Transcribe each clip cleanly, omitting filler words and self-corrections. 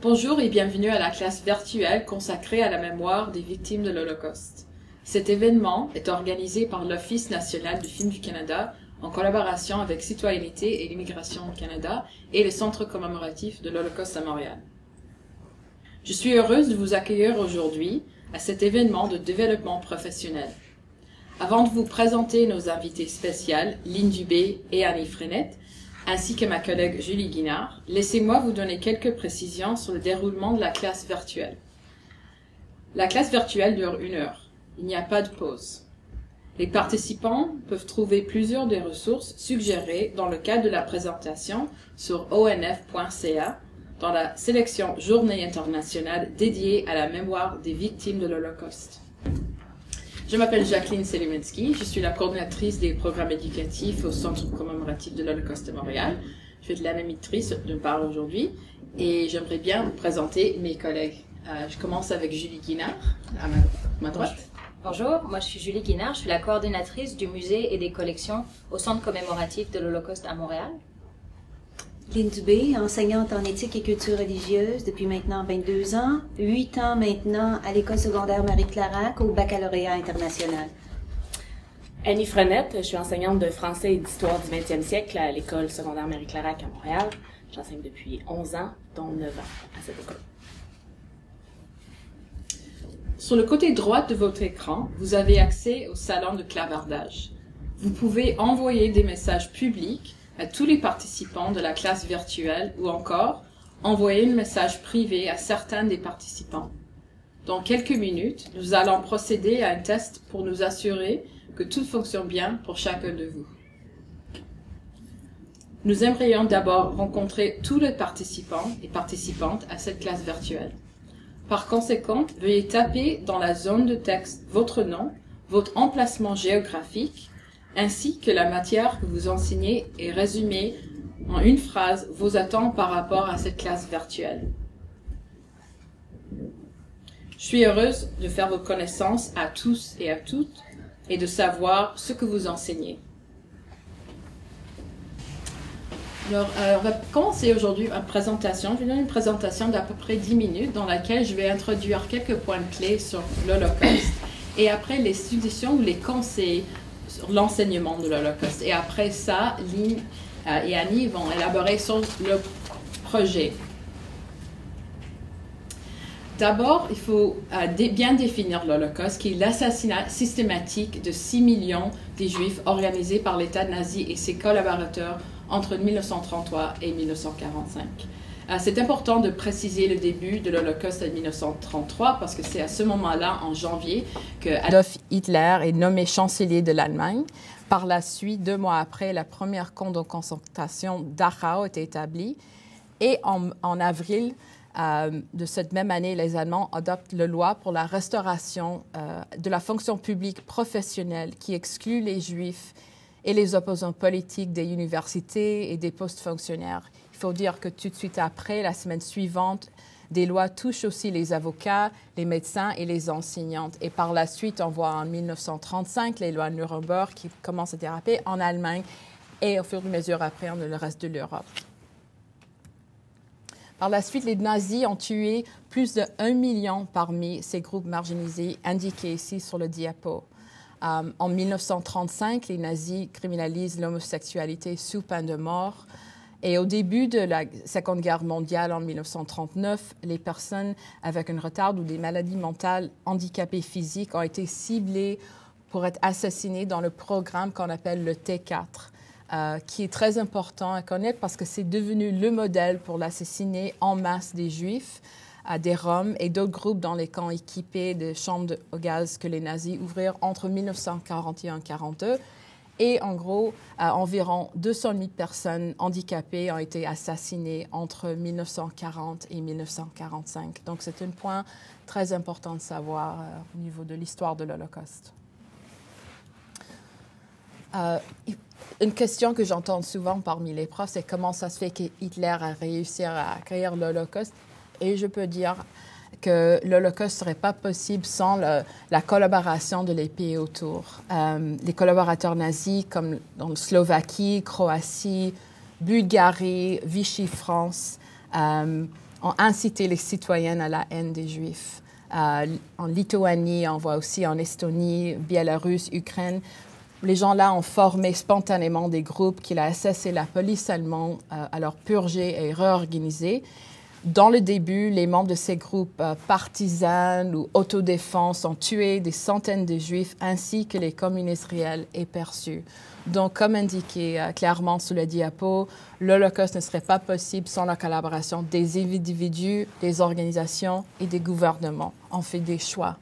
Bonjour et bienvenue à la classe virtuelle consacrée à la mémoire des victimes de l'Holocauste. Cet événement est organisé par l'Office national du film du Canada en collaboration avec Citoyenneté et l'Immigration au Canada et le Centre commémoratif de l'Holocauste à Montréal. Je suis heureuse de vous accueillir aujourd'hui à cet événement de développement professionnel. Avant de vous présenter nos invités spéciales, Lynn Dubé et Annie Frenette, ainsi que ma collègue Julie Guinard, laissez-moi vous donner quelques précisions sur le déroulement de la classe virtuelle. La classe virtuelle dure 1 heure. Il n'y a pas de pause. Les participants peuvent trouver plusieurs des ressources suggérées dans le cadre de la présentation sur onf.ca dans la sélection Journée internationale dédiée à la mémoire des victimes de l'Holocauste. Je m'appelle Jacqueline Seliminski, je suis la coordinatrice des programmes éducatifs au Centre commémoratif de l'Holocauste de Montréal. Je vais être l'animatrice de parler aujourd'hui et j'aimerais bien vous présenter mes collègues. Je commence avec Julie Guinard, à ma droite. Bonjour, moi je suis Julie Guinard, je suis la coordinatrice du musée et des collections au Centre commémoratif de l'Holocauste à Montréal. Lynn Dubé, enseignante en éthique et culture religieuse depuis maintenant 22 ans, 8 ans maintenant à l'école secondaire Marie-Clarac au baccalauréat international. Annie Frenette, je suis enseignante de français et d'histoire du 20e siècle à l'école secondaire Marie-Clarac à Montréal. J'enseigne depuis 11 ans, dont 9 ans à cette école. Sur le côté droit de votre écran, vous avez accès au salon de clavardage. Vous pouvez envoyer des messages publics à tous les participants de la classe virtuelle ou encore envoyer un message privé à certains des participants. Dans quelques minutes, nous allons procéder à un test pour nous assurer que tout fonctionne bien pour chacun de vous. Nous aimerions d'abord rencontrer tous les participants et participantes à cette classe virtuelle. Par conséquent, veuillez taper dans la zone de texte votre nom, votre emplacement géographique, ainsi que la matière que vous enseignez et résumer en une phrase vos attentes par rapport à cette classe virtuelle. Je suis heureuse de faire votre connaissance à tous et à toutes et de savoir ce que vous enseignez. Alors, on va commencer aujourd'hui une présentation. Je vais donner une présentation d'à peu près 10 minutes dans laquelle je vais introduire quelques points clés sur l'Holocauste et après les suggestions ou les conseils sur l'enseignement de l'Holocauste. Et après ça, Lynn et Annie vont élaborer sur le projet. D'abord, il faut bien définir l'Holocauste, qui est l'assassinat systématique de 6 millions des Juifs organisé par l'État nazi et ses collaborateurs entre 1933 et 1945. C'est important de préciser le début de l'Holocauste en 1933 parce que c'est à ce moment-là, en janvier, que Adolf Hitler est nommé chancelier de l'Allemagne. Par la suite, 2 mois après, la première camp de concentration Dachau était établi. Et en avril de cette même année, les Allemands adoptent la loi pour la restauration de la fonction publique professionnelle qui exclut les Juifs et les opposants politiques des universités et des postes fonctionnaires. Il faut dire que tout de suite après, la semaine suivante, des lois touchent aussi les avocats, les médecins et les enseignantes. Et par la suite, on voit en 1935 les lois Nuremberg qui commencent à déraper en Allemagne et au fur et à mesure après dans le reste de l'Europe. Par la suite, les nazis ont tué plus de 1 million parmi ces groupes marginalisés indiqués ici sur le diapo. En 1935, les nazis criminalisent l'homosexualité sous peine de mort. Et au début de la Seconde Guerre mondiale, en 1939, les personnes avec un retard ou des maladies mentales handicapées physiques ont été ciblées pour être assassinées dans le programme qu'on appelle le T4, qui est très important à connaître parce que c'est devenu le modèle pour l'assassiner en masse des Juifs, des Roms et d'autres groupes dans les camps équipés de chambres au gaz que les nazis ouvrirent entre 1941 et 1942. Et en gros, environ 200 000 personnes handicapées ont été assassinées entre 1940 et 1945. Donc, c'est un point très important de savoir au niveau de l'histoire de l'Holocauste. Une question que j'entends souvent parmi les profs, c'est comment ça se fait que Hitler a réussi à créer l'Holocauste. Et je peux dire que l'Holocauste ne serait pas possible sans la collaboration de les pays autour. Les collaborateurs nazis comme dans Slovaquie, Croatie, Bulgarie, Vichy France, ont incité les citoyennes à la haine des Juifs. En Lituanie, on voit aussi en Estonie, Biélorusse, Ukraine. Les gens-là ont formé spontanément des groupes que la SS et la police allemande alors purgé et réorganisé. Dans le début, les membres de ces groupes partisans ou autodéfense ont tué des centaines de Juifs ainsi que les communistes réels et perçus. Donc, comme indiqué clairement sous la diapo, l'Holocauste ne serait pas possible sans la collaboration des individus, des organisations et des gouvernements. On fait des choix.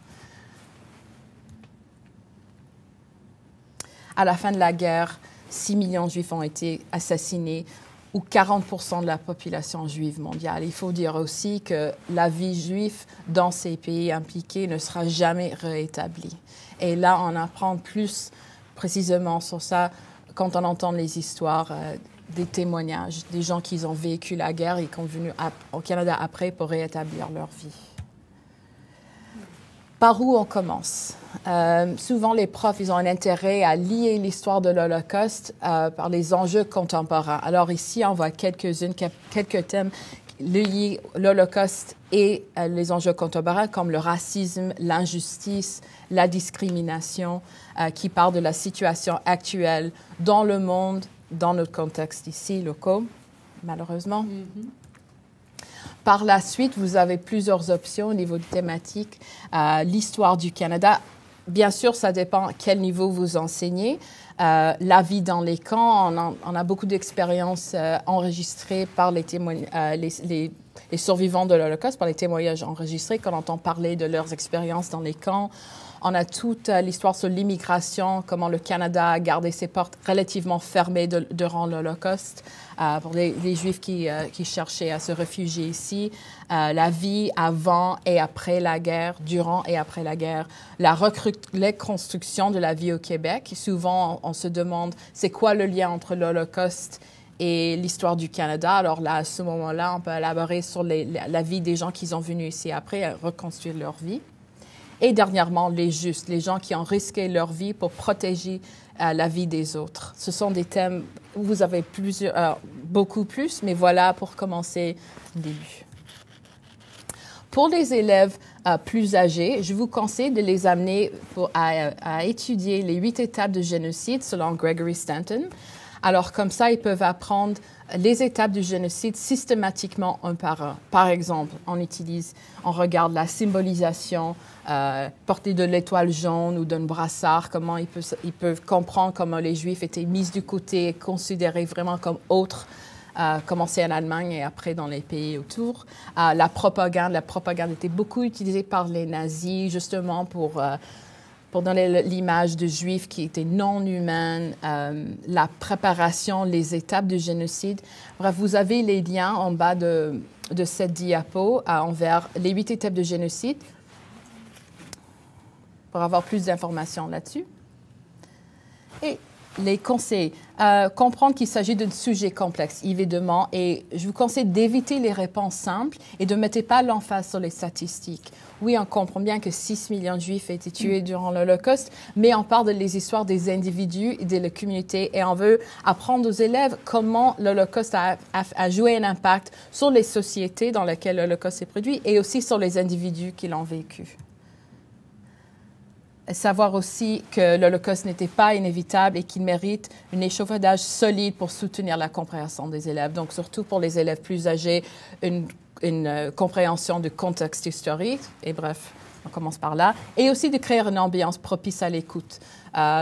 À la fin de la guerre, 6 millions de Juifs ont été assassinés, ou 40% de la population juive mondiale. Il faut dire aussi que la vie juive dans ces pays impliqués ne sera jamais réétablie. Et là, on apprend plus précisément sur ça quand on entend les histoires, des témoignages, des gens qui ont vécu la guerre et qui sont venus au Canada après pour réétablir leur vie. Par où on commence? Souvent, les profs, ils ont un intérêt à lier l'histoire de l'Holocauste par les enjeux contemporains. Alors ici, on voit quelques thèmes liés l'Holocauste et les enjeux contemporains, comme le racisme, l'injustice, la discrimination, qui parlent de la situation actuelle dans le monde, dans notre contexte ici, locaux, malheureusement. Mm-hmm. Par la suite, vous avez plusieurs options au niveau de thématique. L'histoire du Canada, bien sûr, ça dépend à quel niveau vous enseignez. La vie dans les camps, on a beaucoup d'expériences enregistrées par les survivants de l'Holocauste, par les témoignages enregistrés, quand on entend parler de leurs expériences dans les camps. On a toute l'histoire sur l'immigration, comment le Canada a gardé ses portes relativement fermées durant l'Holocauste pour les Juifs qui cherchaient à se réfugier ici. La vie avant et après la guerre, durant et après la guerre. La reconstruction de la vie au Québec. Souvent, on se demande, c'est quoi le lien entre l'Holocauste et l'histoire du Canada? Alors là, à ce moment-là, on peut élaborer sur la vie des gens qui sont venus ici après, à reconstruire leur vie. Et dernièrement, les justes, les gens qui ont risqué leur vie pour protéger la vie des autres. Ce sont des thèmes où vous avez beaucoup plus, mais voilà pour commencer le début. Pour les élèves plus âgés, je vous conseille de les amener à étudier les 8 étapes de génocide selon Gregory Stanton. Alors, comme ça, ils peuvent apprendre les étapes du génocide systématiquement un par un. Par exemple, on regarde la symbolisation, portée de l'étoile jaune ou d'un brassard, comment ils peuvent comprendre comment les Juifs étaient mis du côté et considérés vraiment comme autres, commencé en Allemagne et après dans les pays autour. La propagande était beaucoup utilisée par les nazis, justement pour donner l'image de Juifs qui étaient non humains, la préparation, les étapes du génocide. Bref, vous avez les liens en bas de cette diapo envers les 8 étapes de génocide pour avoir plus d'informations là-dessus. Et les conseils. Comprendre qu'il s'agit d'un sujet complexe, évidemment, et je vous conseille d'éviter les réponses simples et de ne mettre pas l'emphase sur les statistiques. Oui, on comprend bien que 6 millions de Juifs ont été tués durant l'Holocauste, mais on parle des histoires des individus et de la communauté, et on veut apprendre aux élèves comment l'Holocauste a joué un impact sur les sociétés dans lesquelles l'Holocauste s'est produit et aussi sur les individus qui l'ont vécu. Savoir aussi que l'Holocauste n'était pas inévitable et qu'il mérite un échafaudage solide pour soutenir la compréhension des élèves. Donc, surtout pour les élèves plus âgés, une compréhension du contexte historique. Et bref, on commence par là. Et aussi de créer une ambiance propice à l'écoute.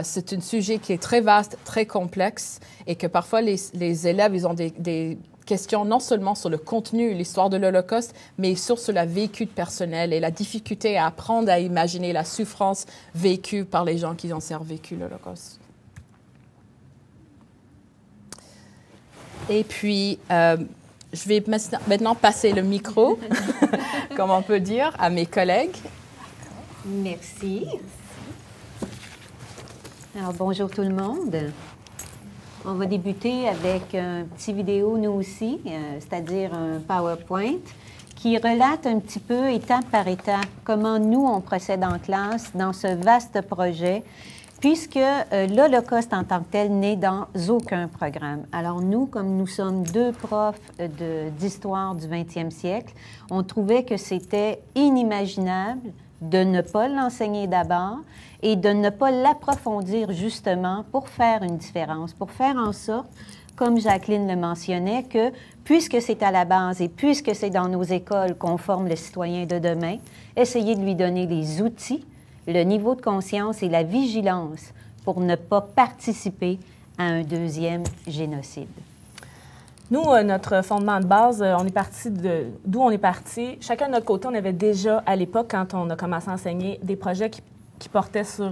C'est un sujet qui est très vaste, très complexe et que parfois les élèves, ils ont des questions non seulement sur le contenu, l'histoire de l'Holocauste, mais sur la vécu personnelle et la difficulté à apprendre à imaginer la souffrance vécue par les gens qui ont survécu l'Holocauste. Et puis, je vais maintenant passer le micro, comme on peut dire, à mes collègues. Merci. Alors, bonjour tout le monde. On va débuter avec un petit vidéo, nous aussi, c'est-à-dire un PowerPoint, qui relate un petit peu, étape par étape, comment nous, on procède en classe dans ce vaste projet. puisque l'Holocauste en tant que tel n'est dans aucun programme. Alors nous, comme nous sommes deux profs d'histoire du 20e siècle, on trouvait que c'était inimaginable de ne pas l'enseigner d'abord et de ne pas l'approfondir justement pour faire une différence, pour faire en sorte, comme Jacqueline le mentionnait, que puisque c'est à la base et puisque c'est dans nos écoles qu'on forme le citoyen de demain, essayer de lui donner les outils, le niveau de conscience et la vigilance pour ne pas participer à un deuxième génocide. Nous, notre fondement de base, on est parti d'où on est parti. Chacun de notre côté, on avait déjà, à l'époque, quand on a commencé à enseigner, des projets qui portaient sur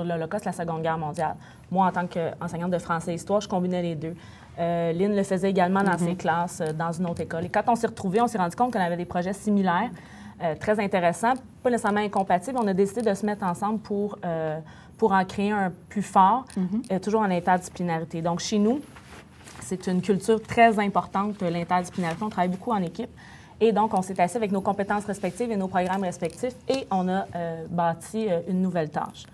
l'Holocauste, la Seconde Guerre mondiale. Moi, en tant qu'enseignante de français et histoire, je combinais les deux. Lynn le faisait également dans ses classes, dans une autre école. Et quand on s'est retrouvés, on s'est rendu compte qu'on avait des projets similaires, très intéressants, pas nécessairement incompatibles. On a décidé de se mettre ensemble pour en créer un plus fort, toujours en interdisciplinarité. Donc, chez nous, c'est une culture très importante, l'interdisciplinarité. On travaille beaucoup en équipe. Et donc, on s'est assis avec nos compétences respectives et nos programmes respectifs et on a bâti une nouvelle tâche.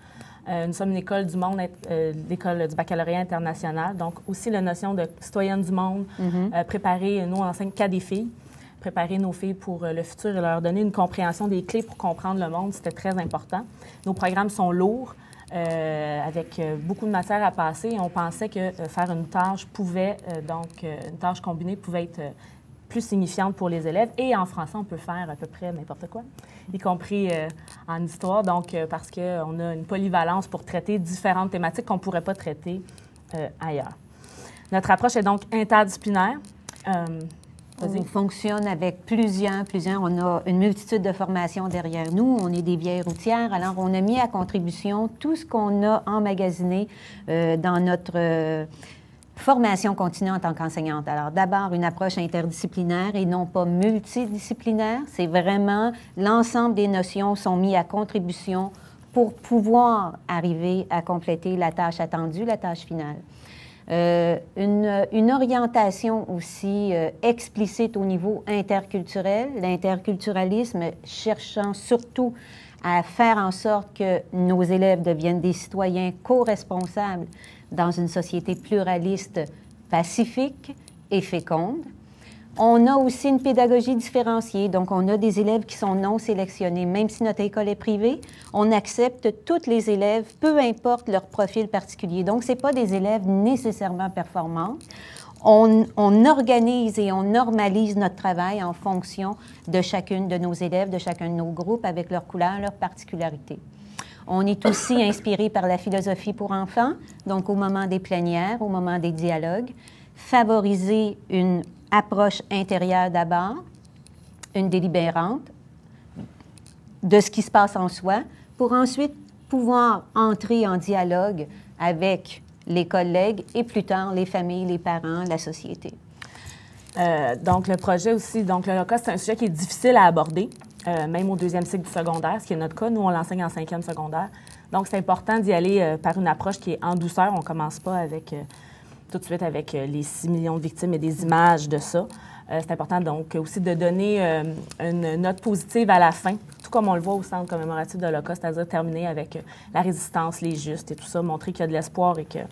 Nous sommes une école du monde, l'école du baccalauréat international. Donc, aussi la notion de citoyenne du monde, préparer, nous, on enseigne qu'à des filles, préparer nos filles pour le futur et leur donner une compréhension des clés pour comprendre le monde, c'était très important. Nos programmes sont lourds, avec beaucoup de matière à passer et on pensait que faire une tâche pouvait, une tâche combinée pouvait être plus signifiante pour les élèves. Et en français, on peut faire à peu près n'importe quoi, y compris en histoire, donc parce qu'on a une polyvalence pour traiter différentes thématiques qu'on ne pourrait pas traiter ailleurs. Notre approche est donc interdisciplinaire. On fonctionne avec plusieurs. On a une multitude de formations derrière nous. On est des vieilles routières. Alors, on a mis à contribution tout ce qu'on a emmagasiné dans notre formation continue en tant qu'enseignante. Alors, d'abord, une approche interdisciplinaire et non pas multidisciplinaire. C'est vraiment l'ensemble des notions sont mis à contribution pour pouvoir arriver à compléter la tâche attendue, la tâche finale. Une orientation aussi explicite au niveau interculturel, l'interculturalisme cherchant surtout à faire en sorte que nos élèves deviennent des citoyens co-responsables dans une société pluraliste, pacifique et féconde. On a aussi une pédagogie différenciée, donc on a des élèves qui sont non sélectionnés. Même si notre école est privée, on accepte tous les élèves, peu importe leur profil particulier. Donc, ce n'est pas des élèves nécessairement performants. On organise et on normalise notre travail en fonction de chacune de nos élèves, de chacun de nos groupes, avec leurs couleurs, leurs particularités. On est aussi inspiré par la philosophie pour enfants, donc au moment des plénières, au moment des dialogues, favoriser une approche intérieure d'abord, une délibérante de ce qui se passe en soi, pour ensuite pouvoir entrer en dialogue avec les collègues et plus tard les familles, les parents, la société. Donc, le projet aussi, donc l'Holocauste, c'est un sujet qui est difficile à aborder, même au deuxième cycle du secondaire, ce qui est notre cas. Nous, on l'enseigne en 5e secondaire. Donc, c'est important d'y aller par une approche qui est en douceur. On ne commence pas avec... tout de suite avec les 6 millions de victimes et des images de ça. C'est important donc aussi de donner une note positive à la fin, tout comme on le voit au Centre commémoratif de l'Holocauste, c'est-à-dire terminer avec la résistance, les justes et tout ça, montrer qu'il y a de l'espoir et qu'il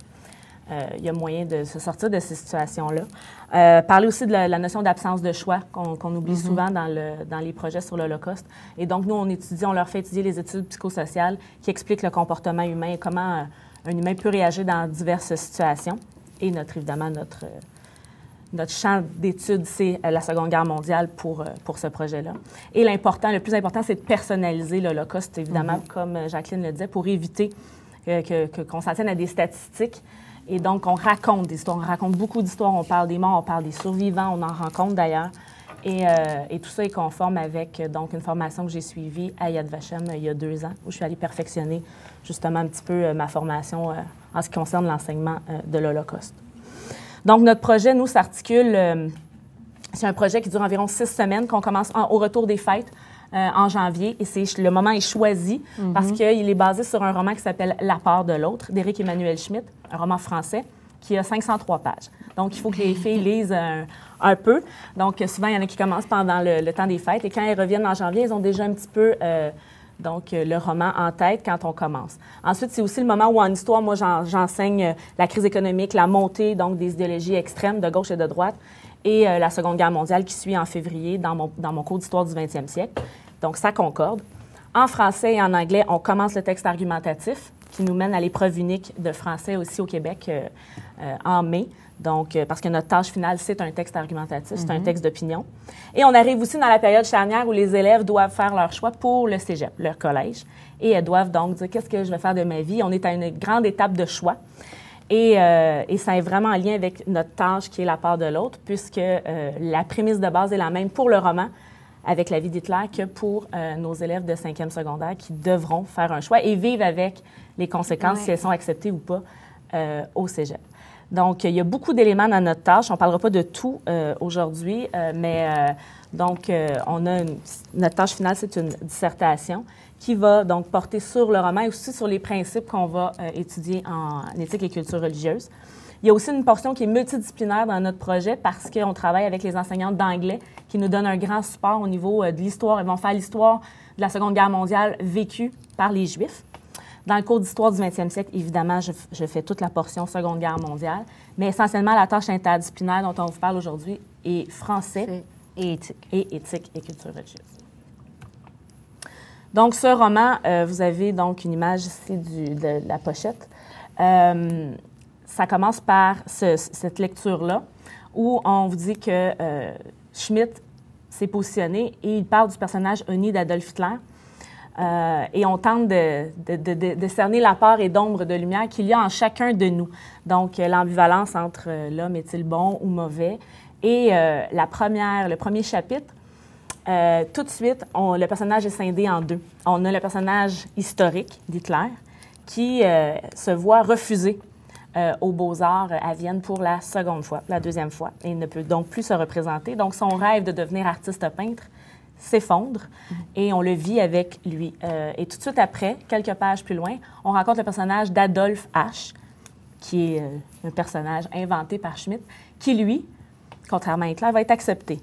y a moyen de se sortir de ces situations-là. Parler aussi de la notion d'absence de choix qu'on oublie souvent dans les projets sur l'Holocauste. Et donc, nous, on leur fait étudier les études psychosociales qui expliquent le comportement humain et comment un humain peut réagir dans diverses situations. Et évidemment, notre champ d'études, c'est la Seconde Guerre mondiale pour ce projet-là. Et le plus important, c'est de personnaliser l'Holocauste, évidemment, comme Jacqueline le disait, pour éviter qu'on s'en tienne à des statistiques. Et donc, on raconte des histoires, on raconte beaucoup d'histoires, on parle des morts, on parle des survivants, on en rencontre d'ailleurs. Et tout ça est conforme avec donc une formation que j'ai suivie à Yad Vashem il y a 2 ans, où je suis allée perfectionner justement un petit peu ma formation en ce qui concerne l'enseignement de l'Holocauste. Donc, notre projet, nous, s'articule, c'est un projet qui dure environ 6 semaines, qu'on commence au retour des fêtes en janvier, et le moment est choisi parce qu'il est basé sur un roman qui s'appelle « La part de l'autre » d'Éric Emmanuel Schmitt, un roman français qui a 503 pages. Donc, il faut que les filles lisent un peu. Donc, souvent, il y en a qui commencent pendant le temps des fêtes, et quand elles reviennent en janvier, elles ont déjà un petit peu donc le roman en tête quand on commence. Ensuite, c'est aussi le moment où en histoire, moi, j'enseigne la crise économique, la montée donc des idéologies extrêmes de gauche et de droite et la Seconde Guerre mondiale qui suit en février dans mon cours d'histoire du 20e siècle. Donc, ça concorde. En français et en anglais, on commence le texte argumentatif qui nous mène à l'épreuve unique de français aussi au Québec en mai. Donc, parce que notre tâche finale, c'est un texte argumentatif, c'est un texte d'opinion. Et on arrive aussi dans la période charnière où les élèves doivent faire leur choix pour le cégep, leur collège. Et elles doivent donc dire qu'est-ce que je vais faire de ma vie. On est à une grande étape de choix. Et ça est vraiment en lien avec notre tâche qui est la part de l'autre, puisque la prémisse de base est la même pour le roman avec la vie d'Hitler que pour nos élèves de 5e secondaire qui devront faire un choix et vivre avec les conséquences si elles sont acceptées ou pas au cégep. Donc, il y a beaucoup d'éléments dans notre tâche. On ne parlera pas de tout aujourd'hui, mais on a notre tâche finale, c'est une dissertation qui va donc porter sur le roman et aussi sur les principes qu'on va étudier en éthique et culture religieuse. Il y a aussi une portion qui est multidisciplinaire dans notre projet parce qu'on travaille avec les enseignantes d'anglais qui nous donnent un grand support au niveau de l'histoire. Elles vont faire l'histoire de la Seconde Guerre mondiale vécue par les Juifs. Dans le cours d'histoire du 20e siècle, évidemment, je fais toute la portion Seconde Guerre mondiale, mais essentiellement, la tâche interdisciplinaire dont on vous parle aujourd'hui est français et éthique. Et éthique et culture religieuse. Donc, ce roman, vous avez donc une image ici de la pochette. Ça commence par cette lecture-là où on vous dit que Schmitt s'est positionné et il parle du personnage Oni d'Adolf Hitler. Et on tente de cerner la part et d'ombre de lumière qu'il y a en chacun de nous. Donc, l'ambivalence entre l'homme est-il bon ou mauvais. Et le premier chapitre, tout de suite, le personnage est scindé en deux. On a le personnage historique d'Hitler qui se voit refuser aux Beaux-Arts à Vienne pour la deuxième fois. Et il ne peut donc plus se représenter. Donc, son rêve de devenir artiste peintre s'effondre et on le vit avec lui. Et tout de suite après, quelques pages plus loin, on rencontre le personnage d'Adolf H., qui est un personnage inventé par Schmitt, qui, lui, contrairement à Hitler, va être accepté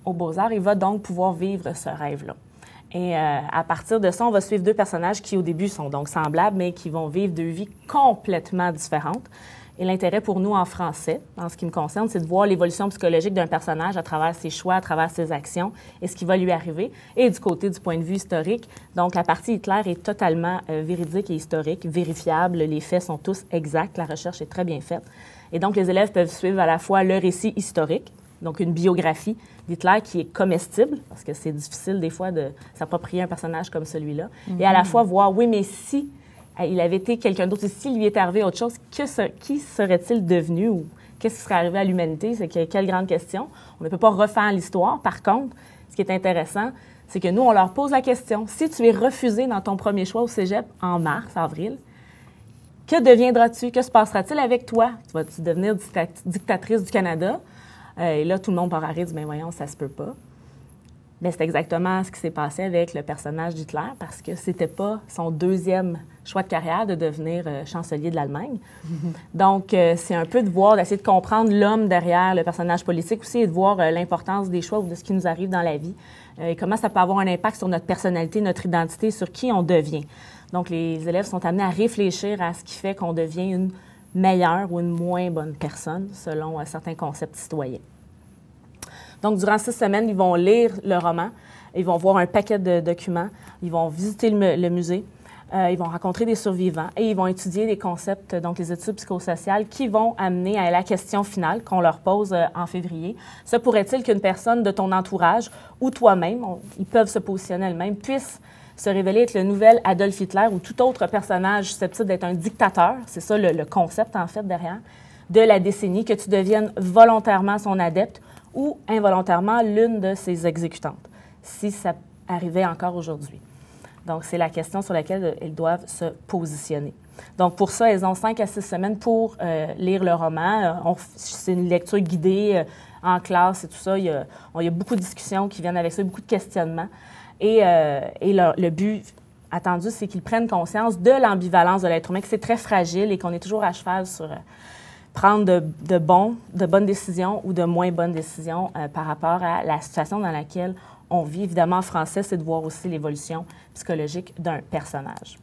aux Beaux-Arts et va donc pouvoir vivre ce rêve-là. Et à partir de ça, on va suivre deux personnages qui, au début, sont donc semblables, mais qui vont vivre deux vies complètement différentes. Et l'intérêt pour nous en français, en ce qui me concerne, c'est de voir l'évolution psychologique d'un personnage à travers ses choix, à travers ses actions et ce qui va lui arriver. Et du côté du point de vue historique, donc la partie Hitler est totalement véridique et historique, vérifiable. Les faits sont tous exacts. La recherche est très bien faite. Et donc, les élèves peuvent suivre à la fois le récit historique, donc une biographie d'Hitler qui est comestible, parce que c'est difficile des fois de s'approprier un personnage comme celui-là, et à la fois voir, oui, mais si il avait été quelqu'un d'autre, et s'il lui est arrivé autre chose, qui serait-il devenu ou qu'est-ce qui serait arrivé à l'humanité? C'est quelle grande question. On ne peut pas refaire l'histoire. Par contre, ce qui est intéressant, c'est que nous, on leur pose la question. Si tu es refusé dans ton premier choix au cégep en mars, avril, que deviendras-tu? Que se passera-t-il avec toi? Vas-tu devenir dictatrice du Canada? Et là, tout le monde part à rire, dit, bien voyons, ça se peut pas. Bien, c'est exactement ce qui s'est passé avec le personnage d'Hitler, parce que c'était pas son deuxième choix de carrière de devenir chancelier de l'Allemagne. Donc, c'est un peu d'essayer de comprendre l'homme derrière le personnage politique aussi et de voir l'importance des choix ou de ce qui nous arrive dans la vie et comment ça peut avoir un impact sur notre personnalité, notre identité, sur qui on devient. Donc, les élèves sont amenés à réfléchir à ce qui fait qu'on devient une meilleure ou une moins bonne personne selon certains concepts citoyens. Donc, durant 6 semaines, ils vont lire le roman, ils vont voir un paquet de documents, ils vont visiter le musée, ils vont rencontrer des survivants et ils vont étudier des concepts, donc les études psychosociales, qui vont amener à la question finale qu'on leur pose en février. Se pourrait-il qu'une personne de ton entourage ou toi-même, ils peuvent se positionner elles-mêmes, puisse se révéler être le nouvel Adolf Hitler ou tout autre personnage susceptible d'être un dictateur, c'est ça le concept en fait derrière, de la décennie, que tu deviennes volontairement son adepte ou involontairement l'une de ses exécutantes, si ça arrivait encore aujourd'hui. Donc, c'est la question sur laquelle elles doivent se positionner. Donc, pour ça, elles ont 5 à 6 semaines pour lire le roman. C'est une lecture guidée en classe et tout ça. Il y a beaucoup de discussions qui viennent avec ça, beaucoup de questionnements. Et le but attendu, c'est qu'ils prennent conscience de l'ambivalence de l'être humain, que c'est très fragile et qu'on est toujours à cheval sur prendre de bonnes décisions ou de moins bonnes décisions par rapport à la situation dans laquelle on vit. Évidemment, en français, c'est de voir aussi l'évolution psychologique d'un personnage.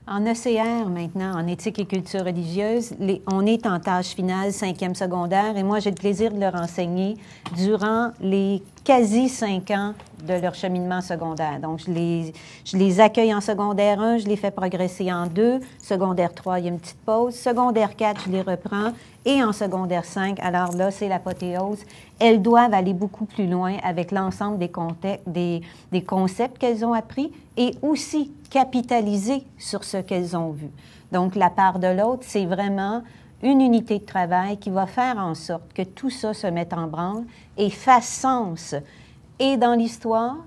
En ECR, maintenant, en éthique et culture religieuse, on est en tâche finale, 5e secondaire, et moi, j'ai le plaisir de leur enseigner durant les quasi 5 ans de leur cheminement secondaire. Donc, je les accueille en secondaire 1, je les fais progresser en 2, secondaire 3, il y a une petite pause, secondaire 4, je les reprends, et en secondaire 5, alors là, c'est l'apothéose. Elles doivent aller beaucoup plus loin avec l'ensemble des concepts qu'elles ont appris et aussi capitaliser sur ce qu'elles ont vu. Donc, la part de l'autre, c'est vraiment une unité de travail qui va faire en sorte que tout ça se mette en branle et fasse sens et dans l'histoire,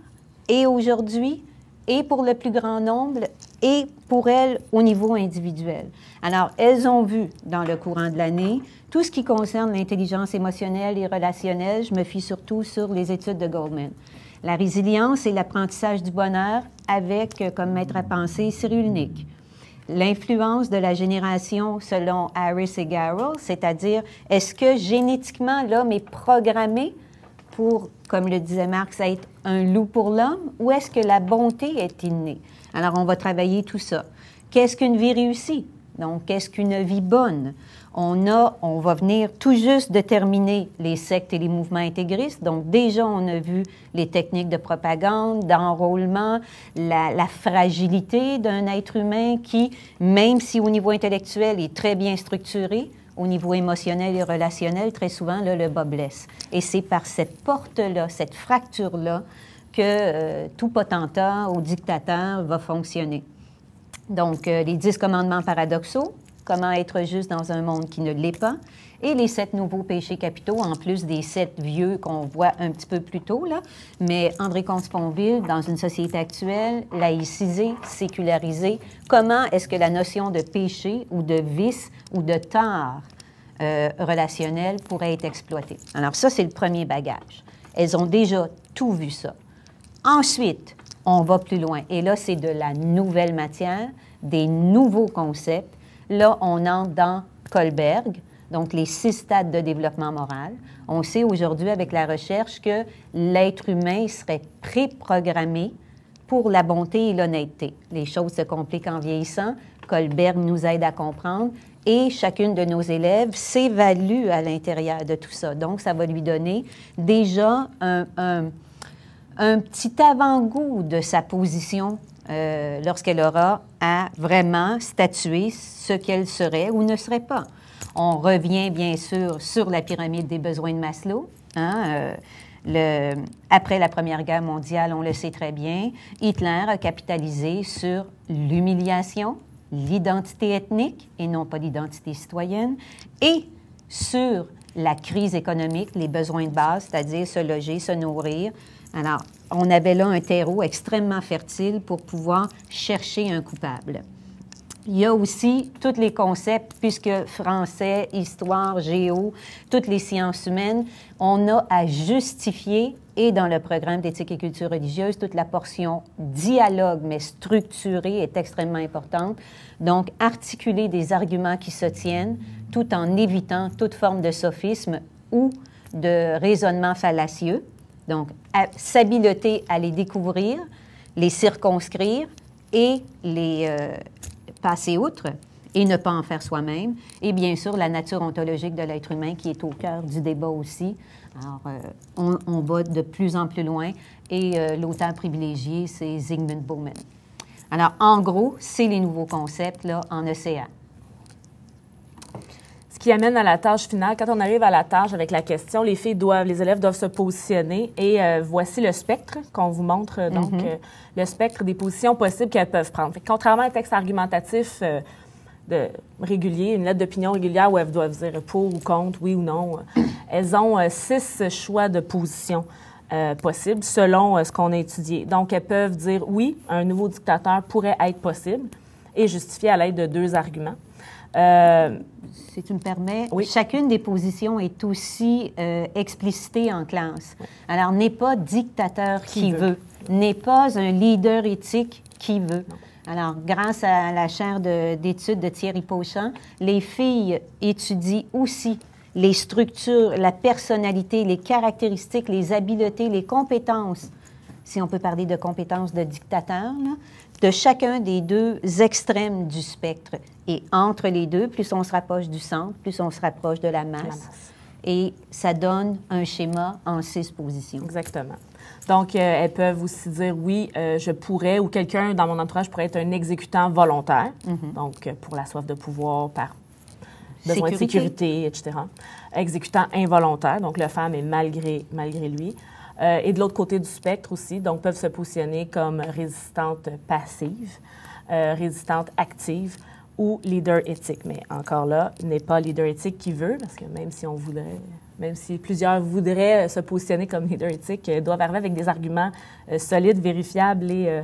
et aujourd'hui, et pour le plus grand nombre, et pour elles au niveau individuel. Alors, elles ont vu dans le courant de l'année tout ce qui concerne l'intelligence émotionnelle et relationnelle. Je me fie surtout sur les études de Goldman. La résilience et l'apprentissage du bonheur avec comme maître à penser Cyrulnik. L'influence de la génération selon Harris et Garrell, c'est-à-dire est-ce que génétiquement l'homme est programmé pour, comme le disait Marx, être un loup pour l'homme, ou est-ce que la bonté est innée? Alors, on va travailler tout ça. Qu'est-ce qu'une vie réussie? Donc, qu'est-ce qu'une vie bonne? On va venir tout juste de terminer les sectes et les mouvements intégristes. Donc, déjà, on a vu les techniques de propagande, d'enrôlement, la fragilité d'un être humain qui, même si au niveau intellectuel est très bien structuré, au niveau émotionnel et relationnel, très souvent, là, le bas blesse. Et c'est par cette porte-là, cette fracture-là, que tout potentat ou dictateur va fonctionner. Donc, les 10 commandements paradoxaux, comment être juste dans un monde qui ne l'est pas, et les 7 nouveaux péchés capitaux, en plus des 7 vieux qu'on voit un petit peu plus tôt, là. Mais André Comte-Sponville, dans une société actuelle, laïcisée, sécularisée, comment est-ce que la notion de péché ou de vice ou de tort relationnel pourrait être exploitée? Alors ça, c'est le premier bagage. Elles ont déjà tout vu ça. Ensuite, on va plus loin. Et là, c'est de la nouvelle matière, des nouveaux concepts. Là, on entre dans Kohlberg, donc les 6 stades de développement moral. On sait aujourd'hui avec la recherche que l'être humain serait préprogrammé pour la bonté et l'honnêteté. Les choses se compliquent en vieillissant. Kohlberg nous aide à comprendre et chacune de nos élèves s'évalue à l'intérieur de tout ça. Donc, ça va lui donner déjà un petit avant-goût de sa position lorsqu'elle aura à vraiment statuer ce qu'elle serait ou ne serait pas. On revient bien sûr sur la pyramide des besoins de Maslow. Après la Première Guerre mondiale, on le sait très bien, Hitler a capitalisé sur l'humiliation, l'identité ethnique et non pas l'identité citoyenne, et sur la crise économique, les besoins de base, c'est-à-dire se loger, se nourrir. Alors, on avait là un terreau extrêmement fertile pour pouvoir chercher un coupable. Il y a aussi tous les concepts, puisque français, histoire, géo, toutes les sciences humaines, on a à justifier, et dans le programme d'éthique et culture religieuse, toute la portion dialogue, mais structurée, est extrêmement importante. Donc, articuler des arguments qui se tiennent, tout en évitant toute forme de sophisme ou de raisonnement fallacieux. Donc, s'habiliter à les découvrir, les circonscrire et les passer outre et ne pas en faire soi-même. Et bien sûr, la nature ontologique de l'être humain qui est au cœur du débat aussi. Alors, on va de plus en plus loin et l'auteur privilégié, c'est Zygmunt Bauman. Alors, en gros, c'est les nouveaux concepts là, en ECA. Ce qui amène à la tâche finale. Quand on arrive à la tâche avec la question, les élèves doivent se positionner et voici le spectre qu'on vous montre, donc le spectre des positions possibles qu'elles peuvent prendre. Fait que, contrairement à un texte argumentatif régulier, une lettre d'opinion régulière où elles doivent dire pour ou contre, oui ou non, elles ont 6 choix de position possibles selon ce qu'on a étudié. Donc, elles peuvent dire oui, un nouveau dictateur pourrait être possible et justifier à l'aide de 2 arguments. Si tu me permets, oui. Chacune des positions est aussi explicitée en classe. Oui. Alors, n'est pas dictateur qui veut, n'est pas un leader éthique qui veut. Non. Alors, grâce à la chaire d'études de Thierry Pauchamp, les filles étudient aussi les structures, la personnalité, les caractéristiques, les habiletés, les compétences, si on peut parler de compétences de dictateur, là, de chacun des deux extrêmes du spectre. Et entre les deux, plus on se rapproche du centre, plus on se rapproche de la masse. Et ça donne un schéma en 6 positions. Exactement. Donc, elles peuvent aussi dire, oui, je pourrais, ou quelqu'un dans mon entourage pourrait être un exécutant volontaire, donc pour la soif de pouvoir, par besoin de sécurité, etc. Exécutant involontaire, donc le faire, mais malgré lui. Et de l'autre côté du spectre aussi, donc peuvent se positionner comme résistante passive, résistante active ou leader éthique. Mais encore là, il n'est pas leader éthique qui veut, parce que même si on voudrait, même si plusieurs voudraient se positionner comme leader éthique, doivent arriver avec des arguments solides, vérifiables et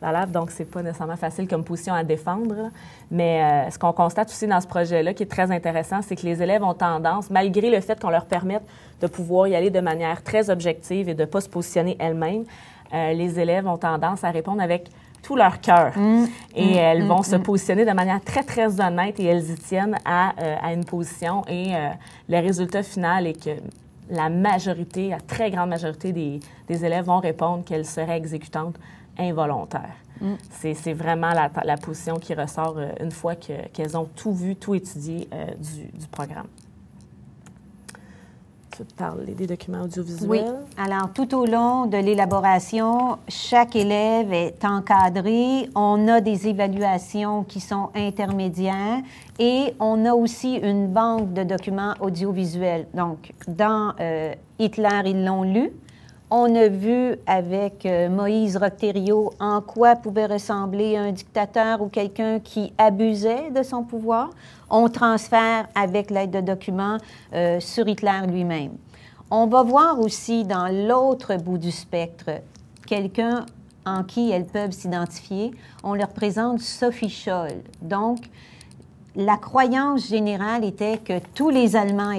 valables. Donc, c'est pas nécessairement facile comme position à défendre. Mais ce qu'on constate aussi dans ce projet-là, qui est très intéressant, c'est que les élèves ont tendance, malgré le fait qu'on leur permette de pouvoir y aller de manière très objective et de ne pas se positionner elles-mêmes, les élèves ont tendance à répondre avec tout leur cœur. Et elles vont se positionner de manière très, très honnête et elles y tiennent à une position. Et le résultat final est que la majorité, la très grande majorité des élèves vont répondre qu'elles seraient exécutantes involontaires. C'est vraiment la position qui ressort une fois qu'elles ont tout vu, tout étudié du programme. Tu parles des documents audiovisuels? Oui. Alors, tout au long de l'élaboration, chaque élève est encadré. On a des évaluations qui sont intermédiaires et on a aussi une banque de documents audiovisuels. Donc, dans Hitler, ils l'ont lu. On a vu avec Moïse Rock-Thériault en quoi pouvait ressembler un dictateur ou quelqu'un qui abusait de son pouvoir. On transfère avec l'aide de documents sur Hitler lui-même. On va voir aussi dans l'autre bout du spectre quelqu'un en qui elles peuvent s'identifier. On leur présente Sophie Scholl. Donc, la croyance générale était que tous les Allemands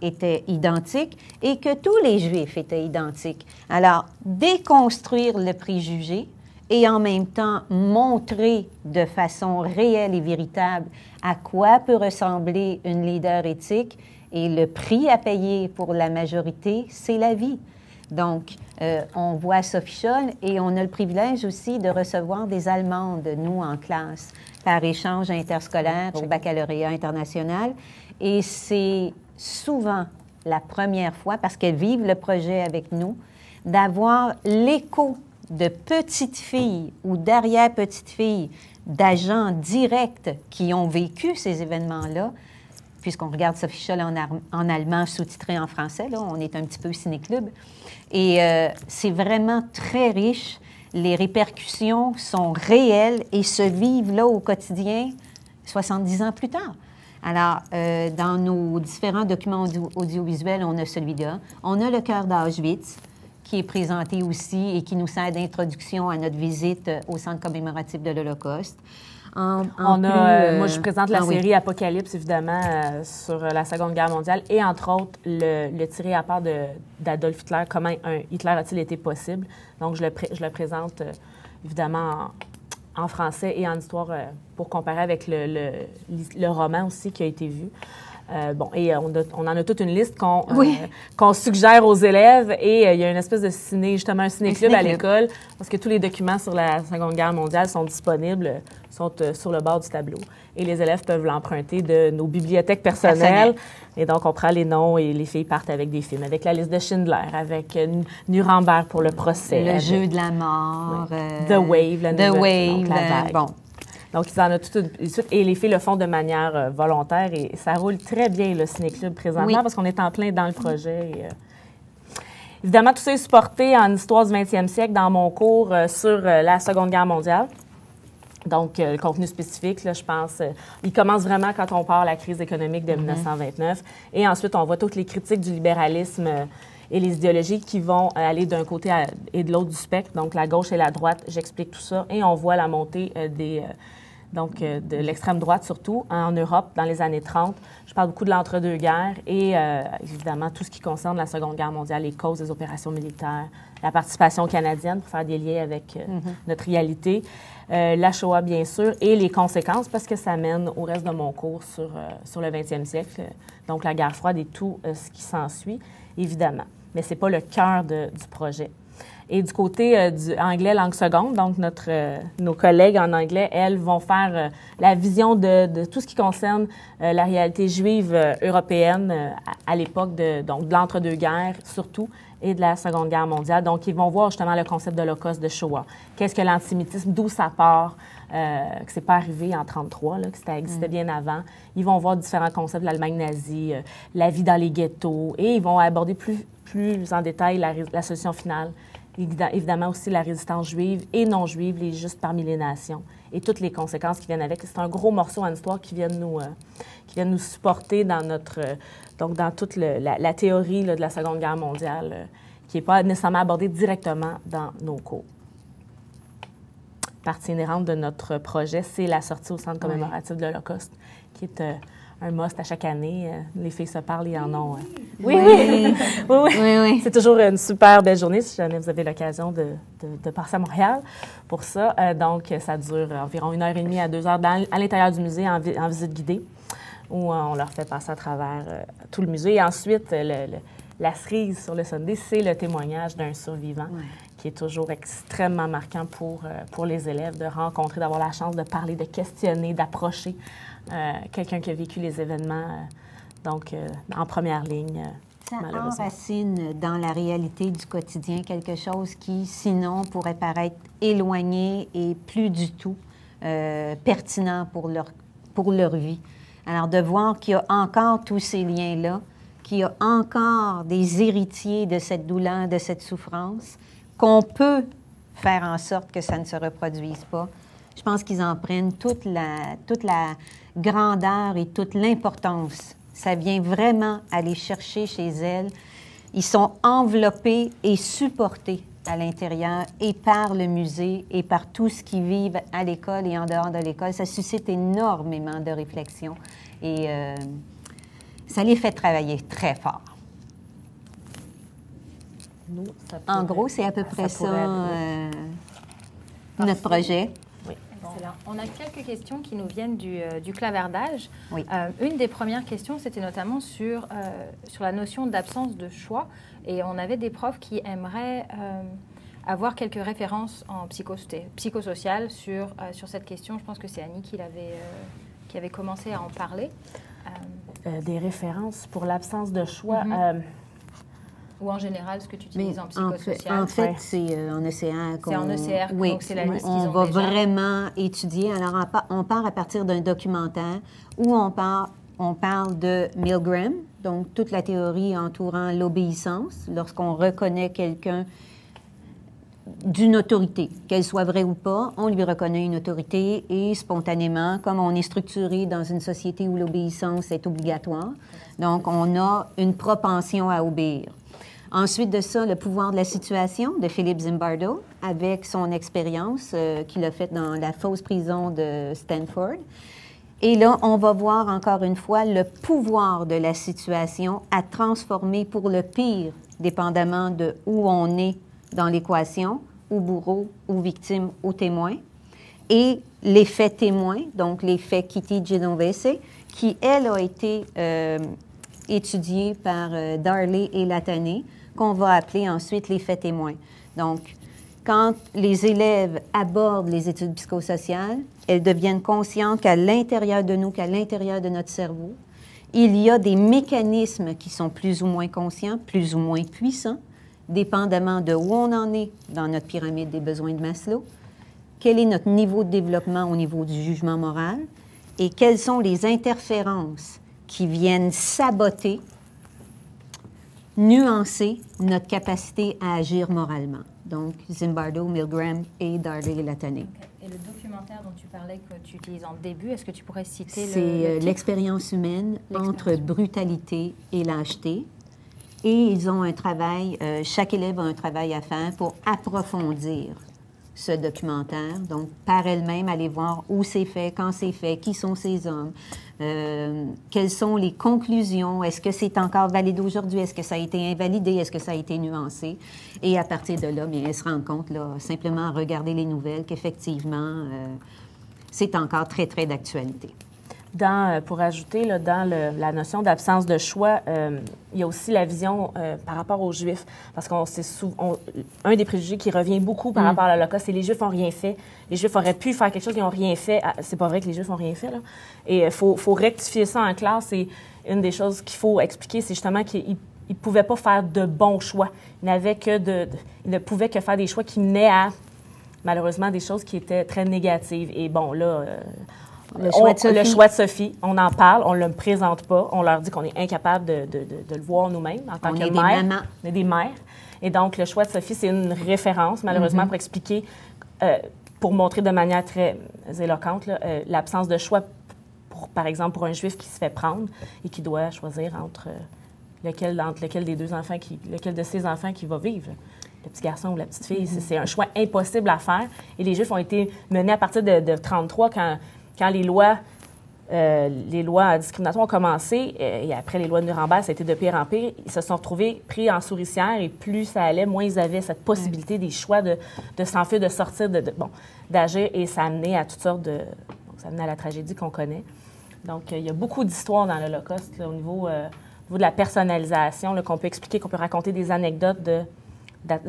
étaient identiques et que tous les Juifs étaient identiques. Alors, déconstruire le préjugé et en même temps montrer de façon réelle et véritable à quoi peut ressembler une leader éthique et le prix à payer pour la majorité, c'est la vie. Donc, on voit Sophie Scholl et on a le privilège aussi de recevoir des Allemandes, nous, en classe, par échange interscolaire au baccalauréat international. Et c'est souvent la première fois, parce qu'elles vivent le projet avec nous, d'avoir l'écho de petites filles ou d'arrière-petites filles, d'agents directs qui ont vécu ces événements-là, puisqu'on regarde Sophie Scholl en allemand sous-titré en français, là, on est un petit peu ciné-club. Et c'est vraiment très riche. Les répercussions sont réelles et se vivent là au quotidien 70 ans plus tard. Alors, dans nos différents documents audiovisuels, on a celui-là. On a le cœur d'Auschwitz, qui est présenté aussi et qui nous sert d'introduction à notre visite au Centre commémoratif de l'Holocauste. Moi, je présente la série Apocalypse, évidemment, sur la Seconde Guerre mondiale, et entre autres, le tiré à part d'Adolf Hitler, comment un Hitler a-t-il été possible. Donc, je le présente, évidemment, en français et en histoire, pour comparer avec le roman aussi qui a été vu. Et on en a toute une liste qu'on suggère aux élèves, et il y a une espèce de un ciné-club à l'école, parce que tous les documents sur la Seconde Guerre mondiale sont disponibles, sont sur le bord du tableau. Et les élèves peuvent l'emprunter de nos bibliothèques personnelles. Et donc, on prend les noms et les filles partent avec des films, avec la liste de Schindler, avec Nuremberg pour le procès. Le jeu de la mort. The Wave, la vague. Bon. Donc, ils en ont toute une suite. Et les filles le font de manière volontaire. Et ça roule très bien, le ciné-club, présentement, parce qu'on est en plein dans le projet. Et, évidemment, tout ça est supporté en histoire du 20e siècle dans mon cours sur la Seconde Guerre mondiale. Donc, le contenu spécifique, là, je pense, il commence vraiment quand on part la crise économique de 1929. Et ensuite, on voit toutes les critiques du libéralisme et les idéologies qui vont aller d'un côté et de l'autre du spectre, donc la gauche et la droite. J'explique tout ça. Et on voit la montée donc de l'extrême droite surtout, en Europe, dans les années 30. Je parle beaucoup de l'entre-deux-guerres et évidemment tout ce qui concerne la Seconde Guerre mondiale, les causes des opérations militaires, la participation canadienne pour faire des liens avec notre réalité, la Shoah bien sûr, et les conséquences parce que ça mène au reste de mon cours sur le 20e siècle, donc la guerre froide et tout ce qui s'ensuit, évidemment. Mais ce n'est pas le cœur du projet. Et du côté du anglais langue seconde, donc nos collègues en anglais, elles, vont faire la vision de tout ce qui concerne la réalité juive européenne à l'époque de l'entre-deux-guerres surtout et de la Seconde Guerre mondiale. Donc, ils vont voir justement le concept de l'Holocauste de Shoah. Qu'est-ce que l'antisémitisme, d'où ça part, que c'est pas arrivé en 1933, que ça existait bien avant. Ils vont voir différents concepts de l'Allemagne nazie, la vie dans les ghettos, et ils vont aborder plus en détail la solution finale. Évidemment aussi la résistance juive et non juive, les justes parmi les nations et toutes les conséquences qui viennent avec. C'est un gros morceau en histoire qui vient nous supporter dans dans toute la théorie de la Seconde Guerre mondiale qui n'est pas nécessairement abordée directement dans nos cours. Partie inhérente de notre projet, c'est la sortie au Centre commémoratif de l'Holocauste, qui est un must à chaque année. Les filles se parlent et en ont. Oui. C'est toujours une super belle journée si jamais vous avez l'occasion de passer à Montréal pour ça. Donc, ça dure environ 1h30 à 2 heures à l'intérieur du musée en visite guidée, où on leur fait passer à travers tout le musée. Et ensuite, la cerise sur le Sunday, c'est le témoignage d'un survivant qui est toujours extrêmement marquant pour les élèves, de rencontrer, d'avoir la chance de parler, de questionner, d'approcher quelqu'un qui a vécu les événements, en première ligne, ça malheureusement. enracine dans la réalité du quotidien quelque chose qui, sinon, pourrait paraître éloigné et plus du tout pertinent pour leur vie. Alors, de voir qu'il y a encore tous ces liens-là, qu'il y a encore des héritiers de cette douleur, de cette souffrance, qu'on peut faire en sorte que ça ne se reproduise pas. Je pense qu'ils en prennent toute la grandeur et toute l'importance. Ça vient vraiment aller chercher chez elles. Ils sont enveloppés et supportés à l'intérieur et par le musée et par tout ce qu'ils vivent à l'école et en dehors de l'école. Ça suscite énormément de réflexion et ça les fait travailler très fort. Nous, en gros, c'est à peu près ça, notre projet. Oui. Excellent. On a quelques questions qui nous viennent du clavardage. Oui. Une des premières questions, c'était notamment sur la notion d'absence de choix. Et on avait des profs qui aimeraient avoir quelques références en psychosocial sur cette question. Je pense que c'est Annie qui avait commencé à en parler. Des références pour l'absence de choix. Ou en général, ce que tu utilises en psychosocial. En fait, c'est en ECR. C'est en ECR, oui, donc c'est la liste qu'ils on ont va déjà. vraiment étudier. Alors, on part à partir d'un documentaire où on parle de Milgram, donc toute la théorie entourant l'obéissance, lorsqu'on reconnaît quelqu'un d'une autorité, qu'elle soit vraie ou pas, on lui reconnaît une autorité et spontanément, comme on est structuré dans une société où l'obéissance est obligatoire, donc on a une propension à obéir. Ensuite de ça, le pouvoir de la situation de Philippe Zimbardo, avec son expérience qu'il a faite dans la fausse prison de Stanford. Et là, on va voir encore une fois le pouvoir de la situation à transformer pour le pire, dépendamment de où on est dans l'équation, ou bourreau, ou victime, ou témoin. Et l'effet témoin, donc l'effet Kitty Genovese, qui, elle, a été étudié par Darley et Latané, qu'on va appeler ensuite l'effet témoin. Donc, quand les élèves abordent les études psychosociales, elles deviennent conscientes qu'à l'intérieur de nous, qu'à l'intérieur de notre cerveau, il y a des mécanismes qui sont plus ou moins conscients, plus ou moins puissants, dépendamment de où on en est dans notre pyramide des besoins de Maslow, quel est notre niveau de développement au niveau du jugement moral et quelles sont les interférences qui viennent saboter, nuancer notre capacité à agir moralement. Donc, Zimbardo, Milgram et Darley et Latané. Okay. Et le documentaire dont tu parlais, que tu utilises en début, est-ce que tu pourrais citer C'est l'expérience humaine entre brutalité et lâcheté. Et ils ont un travail, chaque élève a un travail à faire pour approfondir ce documentaire. Donc, par elle-même, aller voir où c'est fait, quand c'est fait, qui sont ces hommes, quelles sont les conclusions, est-ce que c'est encore valide aujourd'hui, est-ce que ça a été invalidé, est-ce que ça a été nuancé. Et à partir de là, bien, elle se rend compte, là, simplement à regarder les nouvelles, qu'effectivement, c'est encore très, très d'actualité. Pour ajouter, là, dans la notion d'absence de choix, il y a aussi la vision par rapport aux Juifs. Parce qu'on sait souvent, un des préjugés qui revient beaucoup par rapport à l'Holocauste, c'est les Juifs n'ont rien fait. Les Juifs auraient pu faire quelque chose, ils n'ont rien fait. C'est pas vrai que les Juifs n'ont rien fait, là. Et il faut rectifier ça en classe. Et une des choses qu'il faut expliquer, c'est justement qu'ils ne pouvaient pas faire de bons choix. Ils ne pouvaient que faire des choix qui menaient à, malheureusement, des choses qui étaient très négatives. Et bon, là... Le choix de Sophie, on en parle, on ne le présente pas, on leur dit qu'on est incapable de le voir nous-mêmes en tant que mère. On est des mères. Et donc, le choix de Sophie, c'est une référence, malheureusement, pour expliquer, pour montrer de manière très éloquente l'absence de choix, par exemple, pour un Juif qui se fait prendre et qui doit choisir entre lequel des deux enfants, lequel de ses enfants qui va vivre. Le petit garçon ou la petite fille. C'est un choix impossible à faire. Et les Juifs ont été menés à partir de 1933, quand les lois discriminatoires ont commencé, et après les lois de Nuremberg, ça a été de pire en pire, ils se sont retrouvés pris en souricière, et plus ça allait, moins ils avaient cette possibilité des choix de s'enfuir, de sortir, d'agir, et ça a amené à toutes sortes de... Donc, ça a amené à la tragédie qu'on connaît. Donc, il y a beaucoup d'histoires dans l'Holocauste, au niveau de la personnalisation, là, qu'on peut expliquer, qu'on peut raconter des anecdotes de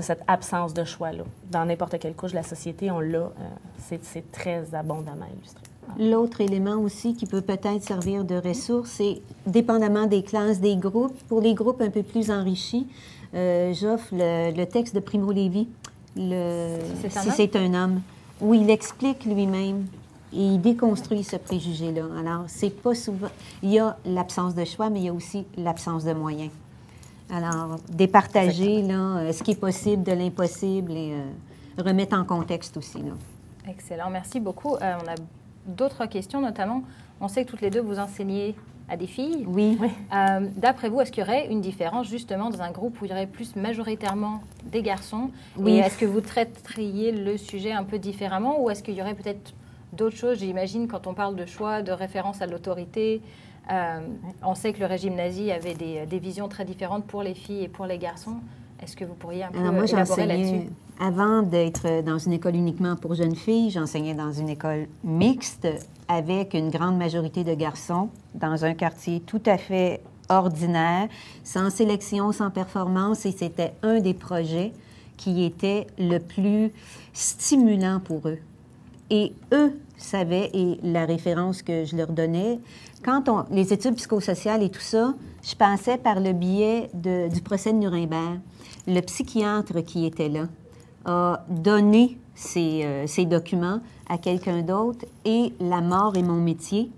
cette absence de choix-là. Dans n'importe quelle couche de la société, on l'a. C'est très abondamment illustré. L'autre élément aussi qui peut peut-être servir de ressource, c'est dépendamment des classes, des groupes. Pour les groupes un peu plus enrichis, j'offre le texte de Primo Levi, Si c'est un homme, où il explique lui-même et il déconstruit ce préjugé-là. Alors, c'est pas souvent... Il y a l'absence de choix, mais il y a aussi l'absence de moyens. Alors, départager là, ce qui est possible de l'impossible et remettre en contexte aussi. Là. Excellent, merci beaucoup. On a d'autres questions, notamment, on sait que toutes les deux, vous enseignez à des filles. Oui. D'après vous, est-ce qu'il y aurait une différence, justement, dans un groupe où il y aurait plus majoritairement des garçons? Oui. Et est-ce que vous traiteriez le sujet un peu différemment ou est-ce qu'il y aurait peut-être d'autres choses? J'imagine, quand on parle de choix, de référence à l'autorité, on sait que le régime nazi avait des visions très différentes pour les filles et pour les garçons. Est-ce que vous pourriez un peu élaborer là-dessus? Avant d'être dans une école uniquement pour jeunes filles, j'enseignais dans une école mixte avec une grande majorité de garçons dans un quartier tout à fait ordinaire, sans sélection, sans performance, et c'était un des projets qui était le plus stimulant pour eux. Et eux savaient, et la référence que je leur donnais, quand les études psychosociales et tout ça, je passais par le biais du procès de Nuremberg. Le psychiatre qui était là a donné ces documents à quelqu'un d'autre et La mort et mon métier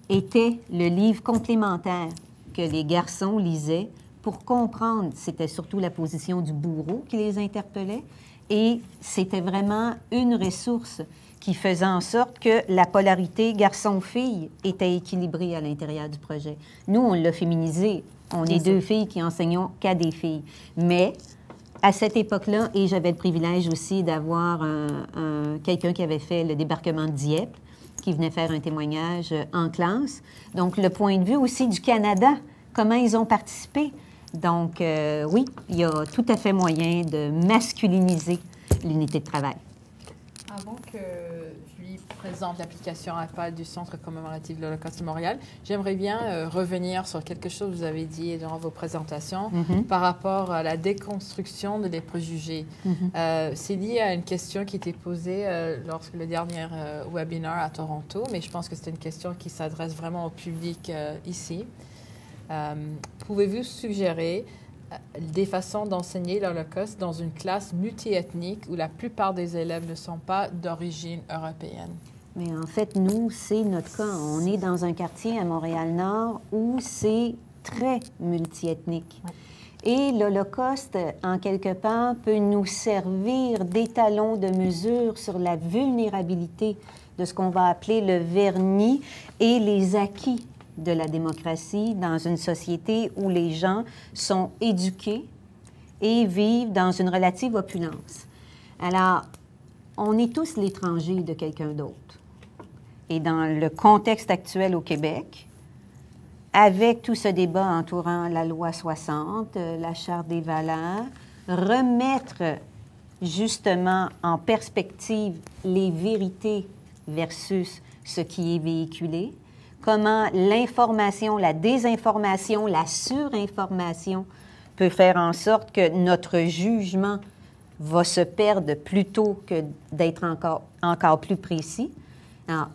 était le livre complémentaire que les garçons lisaient pour comprendre. C'était surtout la position du bourreau qui les interpellait et c'était vraiment une ressource qui faisait en sorte que la polarité garçon-fille était équilibrée à l'intérieur du projet. Nous, on l'a féminisé. On est deux filles qui enseignons qu'à des filles. Mais à cette époque-là, et j'avais le privilège aussi d'avoir quelqu'un qui avait fait le débarquement de Dieppe, qui venait faire un témoignage en classe. Donc, le point de vue aussi du Canada, comment ils ont participé. Donc, oui, il y a tout à fait moyen de masculiniser l'unité de travail. Avant que je lui présente l'application iPad du Centre commémoratif de l'Holocauste de Montréal, j'aimerais bien revenir sur quelque chose que vous avez dit durant vos présentations par rapport à la déconstruction des préjugés. C'est lié à une question qui était posée lorsque le dernier webinaire à Toronto, mais je pense que c'est une question qui s'adresse vraiment au public ici. Pouvez-vous suggérer des façons d'enseigner l'Holocauste dans une classe multiethnique où la plupart des élèves ne sont pas d'origine européenne? Mais en fait, nous, c'est notre cas. On est dans un quartier à Montréal-Nord où c'est très multiethnique. Ouais. Et l'Holocauste, en quelque part, peut nous servir d'étalon de mesure sur la vulnérabilité de ce qu'on va appeler le vernis et les acquis de la démocratie dans une société où les gens sont éduqués et vivent dans une relative opulence. Alors, on est tous l'étranger de quelqu'un d'autre. Et dans le contexte actuel au Québec, avec tout ce débat entourant la loi 60, la Charte des valeurs, remettre justement en perspective les vérités versus ce qui est véhiculé, comment l'information, la désinformation, la surinformation peut faire en sorte que notre jugement va se perdre plutôt que d'être encore plus précis. Alors,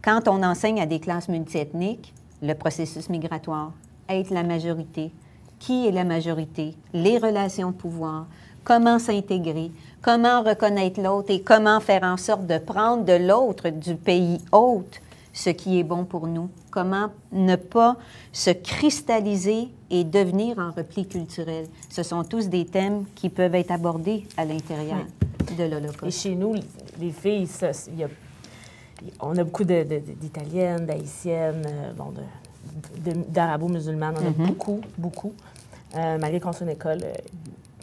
quand on enseigne à des classes multiethniques, le processus migratoire, être la majorité, qui est la majorité, les relations de pouvoir, comment s'intégrer, comment reconnaître l'autre et comment faire en sorte de prendre de l'autre, du pays hôte, ce qui est bon pour nous, comment ne pas se cristalliser et devenir en repli culturel. Ce sont tous des thèmes qui peuvent être abordés à l'intérieur de l'Holocauste. Et chez nous, les filles, on a beaucoup d'Italiennes, d'Haïtiennes, d'Arabo-musulmanes. On a beaucoup, malgré qu'on soit une école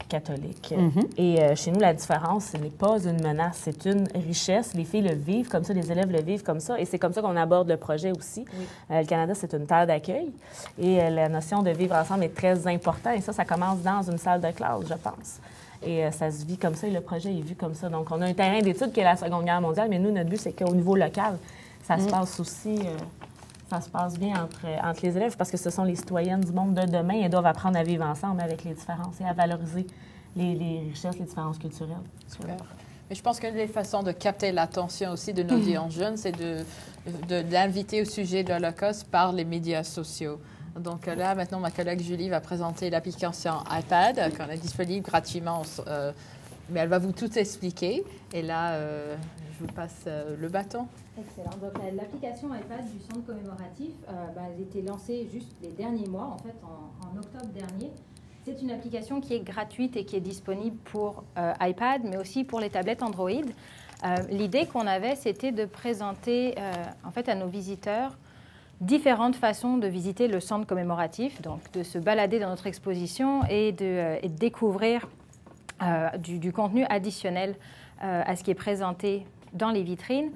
catholique. Et chez nous, la différence, ce n'est pas une menace, c'est une richesse. Les filles le vivent comme ça, les élèves le vivent comme ça, et c'est comme ça qu'on aborde le projet aussi. Le Canada, c'est une terre d'accueil, et la notion de vivre ensemble est très importante, et ça commence dans une salle de classe, je pense. Et ça se vit comme ça, et le projet est vu comme ça. Donc, on a un terrain d'étude qui est la Seconde Guerre mondiale, mais nous, notre but, c'est qu'au niveau local, ça se passe aussi, ça se passe bien entre les élèves, parce que ce sont les citoyennes du monde de demain, et doivent apprendre à vivre ensemble avec les différences et à valoriser les richesses, les différences culturelles. Super. Mais je pense qu'une des façons de capter l'attention aussi de nos audiences jeunes, c'est d'inviter au sujet de l'Holocauste par les médias sociaux. Donc là, maintenant, ma collègue Julie va présenter l'application iPad qu'on est disponible gratuitement, mais elle va vous tout expliquer. Et là, je vous passe le bâton. Excellent. Donc l'application iPad du Centre commémoratif, elle a été lancée juste les derniers mois, en fait, en octobre dernier. C'est une application qui est gratuite et qui est disponible pour iPad, mais aussi pour les tablettes Android. L'idée qu'on avait, c'était de présenter en fait, à nos visiteurs différentes façons de visiter le centre commémoratif, donc de se balader dans notre exposition et de découvrir du contenu additionnel à ce qui est présenté dans les vitrines.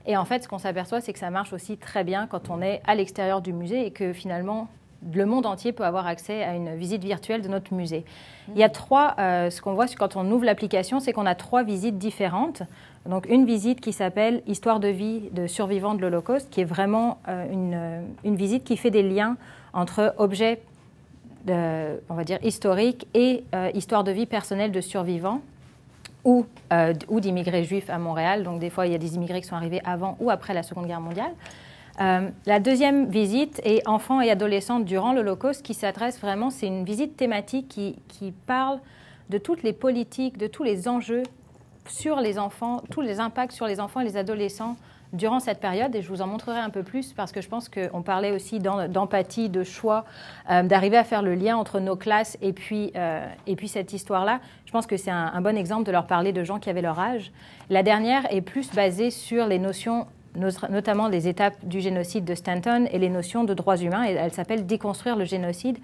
Et en fait, ce qu'on s'aperçoit, c'est que ça marche aussi très bien quand on est à l'extérieur du musée et que finalement, le monde entier peut avoir accès à une visite virtuelle de notre musée. Il y a ce qu'on voit quand on ouvre l'application, c'est qu'on a 3 visites différentes. Donc, une visite qui s'appelle « Histoire de vie de survivants de l'Holocauste », qui est vraiment une visite qui fait des liens entre objets, on va dire, historiques et histoire de vie personnelle de survivants ou d'immigrés juifs à Montréal. Donc, des fois, il y a des immigrés qui sont arrivés avant ou après la Seconde Guerre mondiale. La deuxième visite est enfants et adolescents durant l'Holocauste, qui s'adresse vraiment, c'est une visite thématique qui parle de toutes les politiques, de tous les enjeux sur les enfants, tous les impacts sur les enfants et les adolescents durant cette période. Et je vous en montrerai un peu plus parce que je pense qu'on parlait aussi d'empathie, de choix, d'arriver à faire le lien entre nos classes et puis cette histoire-là. Je pense que c'est un bon exemple de leur parler de gens qui avaient leur âge. La dernière est plus basée sur les notions, notamment les étapes du génocide de Stanton et les notions de droits humains. Et elle s'appelle « Déconstruire le génocide ».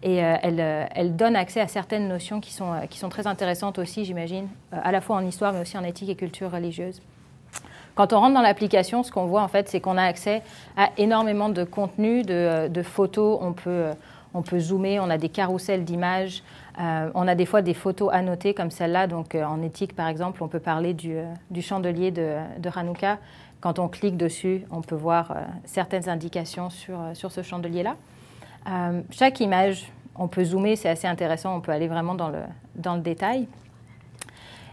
Et elle donne accès à certaines notions qui sont très intéressantes aussi, j'imagine, à la fois en histoire, mais aussi en éthique et culture religieuse. Quand on rentre dans l'application, ce qu'on voit, en fait, c'est qu'on a accès à énormément de contenu, de photos. On peut zoomer, on a des carousels d'images. On a des fois des photos annotées comme celle-là. Donc, en éthique, par exemple, on peut parler du chandelier de Hanouka. Quand on clique dessus, on peut voir certaines indications sur ce chandelier-là. Chaque image, on peut zoomer, c'est assez intéressant, on peut aller vraiment dans le détail.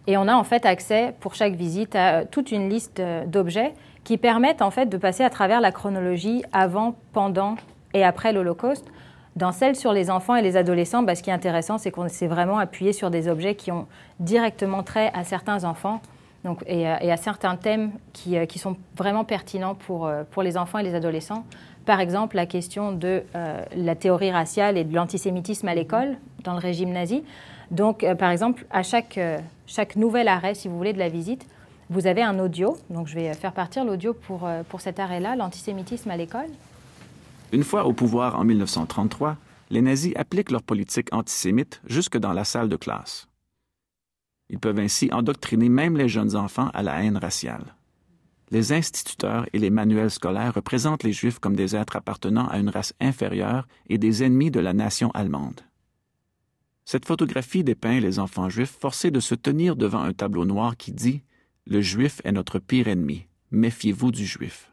Et on a en fait accès pour chaque visite à toute une liste d'objets qui permettent en fait de passer à travers la chronologie avant, pendant et après l'Holocauste. Dans celle sur les enfants et les adolescents, ce qui est intéressant, c'est qu'on s'est vraiment appuyé sur des objets qui ont directement trait à certains enfants et à certains thèmes qui sont vraiment pertinents pour les enfants et les adolescents. Par exemple, la question de la théorie raciale et de l'antisémitisme à l'école, dans le régime nazi. Donc, par exemple, à chaque nouvel arrêt, si vous voulez, de la visite, vous avez un audio. Donc, je vais faire partir l'audio pour cet arrêt-là, l'antisémitisme à l'école. Une fois au pouvoir en 1933, les nazis appliquent leur politique antisémite jusque dans la salle de classe. Ils peuvent ainsi endoctriner même les jeunes enfants à la haine raciale. Les instituteurs et les manuels scolaires représentent les Juifs comme des êtres appartenant à une race inférieure et des ennemis de la nation allemande. Cette photographie dépeint les enfants juifs forcés de se tenir devant un tableau noir qui dit « Le Juif est notre pire ennemi. Méfiez-vous du Juif ».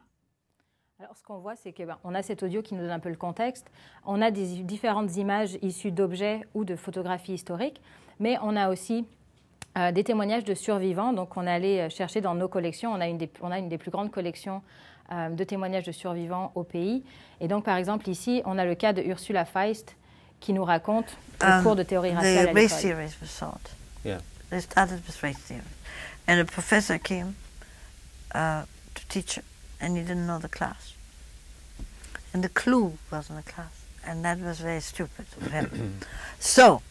Alors, ce qu'on voit, c'est qu'on a cet audio qui nous donne un peu le contexte. On a des différentes images issues d'objets ou de photographies historiques, mais on a aussi des témoignages de survivants. Donc, on est allé chercher dans nos collections. On a une des plus grandes collections de témoignages de survivants au pays. Et donc, par exemple, ici, on a le cas de Ursula Feist qui nous raconte le cours de théorie raciale à l'école. The race theories were taught. Yeah. They started with race theory. And a professor came to teach, and he didn't know the class. And the clue wasn't a class. And that was very stupid of him. So,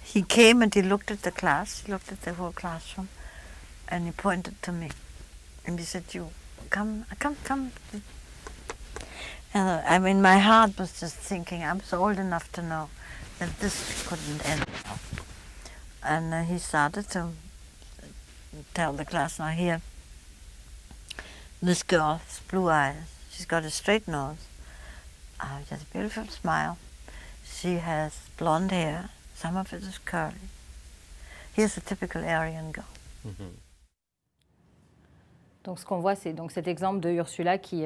he came and he looked at the class, he looked at the whole classroom, and he pointed to me. And he said, you, come. And I mean, my heart was just thinking, I'm so old enough to know that this couldn't end well. And he started to tell the class, now here, this girl has blue eyes, she's got a straight nose, she has a beautiful smile, she has blonde hair, some of it is curly. Here's a typical Aryan girl. Mm-hmm. Donc, ce qu'on voit, c'est donc cet exemple de Ursula qui,